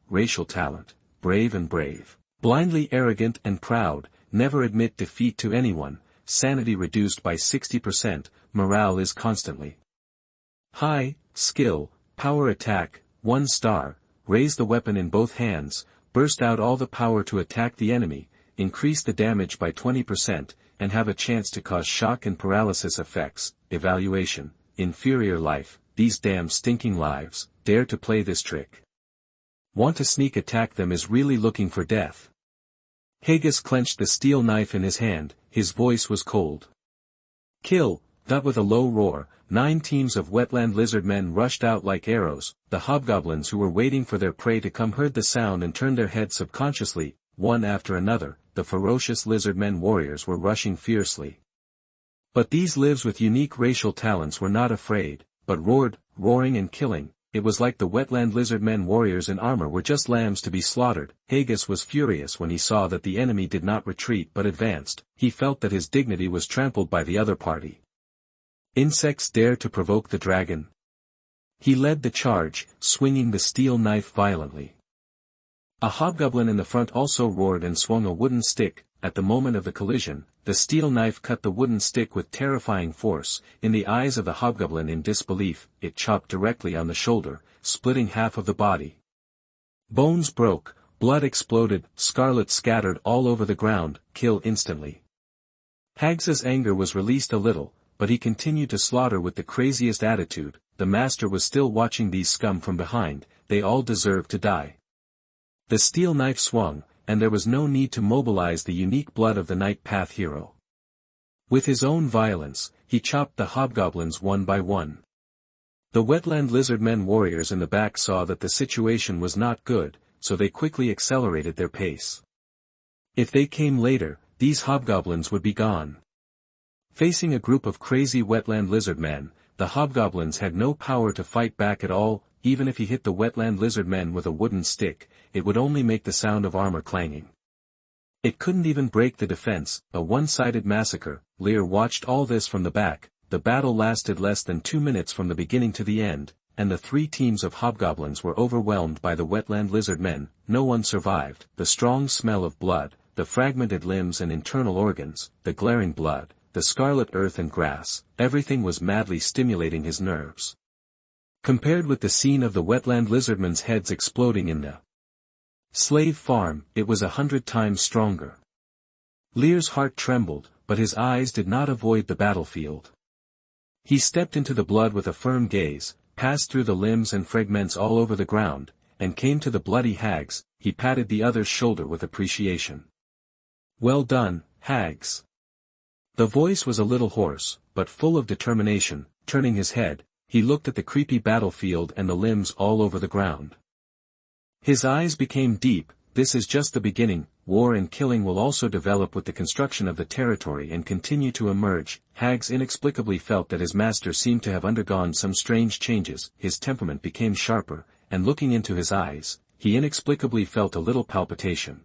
racial talent, brave and brave, blindly arrogant and proud, never admit defeat to anyone, sanity reduced by 60%, morale is constantly high, skill, power attack, 1 star, raise the weapon in both hands, burst out all the power to attack the enemy, increase the damage by 20%, and have a chance to cause shock and paralysis effects. Evaluation, inferior life, these damn stinking lives, dare to play this trick. Want to sneak attack them is really looking for death. Haggs clenched the steel knife in his hand, his voice was cold. Kill, that with a low roar, 9 teams of wetland lizardmen rushed out like arrows. The hobgoblins who were waiting for their prey to come heard the sound and turned their heads subconsciously, one after another. The ferocious lizardmen warriors were rushing fiercely. But these lives with unique racial talents were not afraid, but roared, roaring and killing. It was like the wetland lizardmen warriors in armor were just lambs to be slaughtered. Haggs was furious when he saw that the enemy did not retreat but advanced. He felt that his dignity was trampled by the other party. Insects dare to provoke the dragon. He led the charge, swinging the steel knife violently. A hobgoblin in the front also roared and swung a wooden stick. At the moment of the collision, the steel knife cut the wooden stick with terrifying force. In the eyes of the hobgoblin in disbelief, it chopped directly on the shoulder, splitting half of the body. Bones broke, blood exploded, scarlet scattered all over the ground. Kill instantly. Haggs's anger was released a little, but he continued to slaughter with the craziest attitude. The master was still watching these scum from behind. They all deserved to die. The steel knife swung, and there was no need to mobilize the unique blood of the Night Path hero. With his own violence, he chopped the hobgoblins one by one. The wetland lizardmen warriors in the back saw that the situation was not good, so they quickly accelerated their pace. If they came later, these hobgoblins would be gone. Facing a group of crazy wetland lizardmen, the hobgoblins had no power to fight back at all. Even if he hit the wetland lizardmen with a wooden stick, it would only make the sound of armor clanging. It couldn't even break the defense, a one-sided massacre. Lear watched all this from the back. The battle lasted less than 2 minutes from the beginning to the end, and the 3 teams of hobgoblins were overwhelmed by the wetland lizardmen. No one survived. The strong smell of blood, the fragmented limbs and internal organs, the glaring blood, the scarlet earth and grass, everything was madly stimulating his nerves. Compared with the scene of the wetland lizardmen's heads exploding in the slave farm, it was 100 times stronger. Lear's heart trembled, but his eyes did not avoid the battlefield. He stepped into the blood with a firm gaze, passed through the limbs and fragments all over the ground, and came to the bloody Haggs. He patted the other's shoulder with appreciation. Well done, Haggs. The voice was a little hoarse, but full of determination. Turning his head, he looked at the creepy battlefield and the limbs all over the ground. His eyes became deep. This is just the beginning. War and killing will also develop with the construction of the territory and continue to emerge. Haggs inexplicably felt that his master seemed to have undergone some strange changes. His temperament became sharper, and looking into his eyes, he inexplicably felt a little palpitation.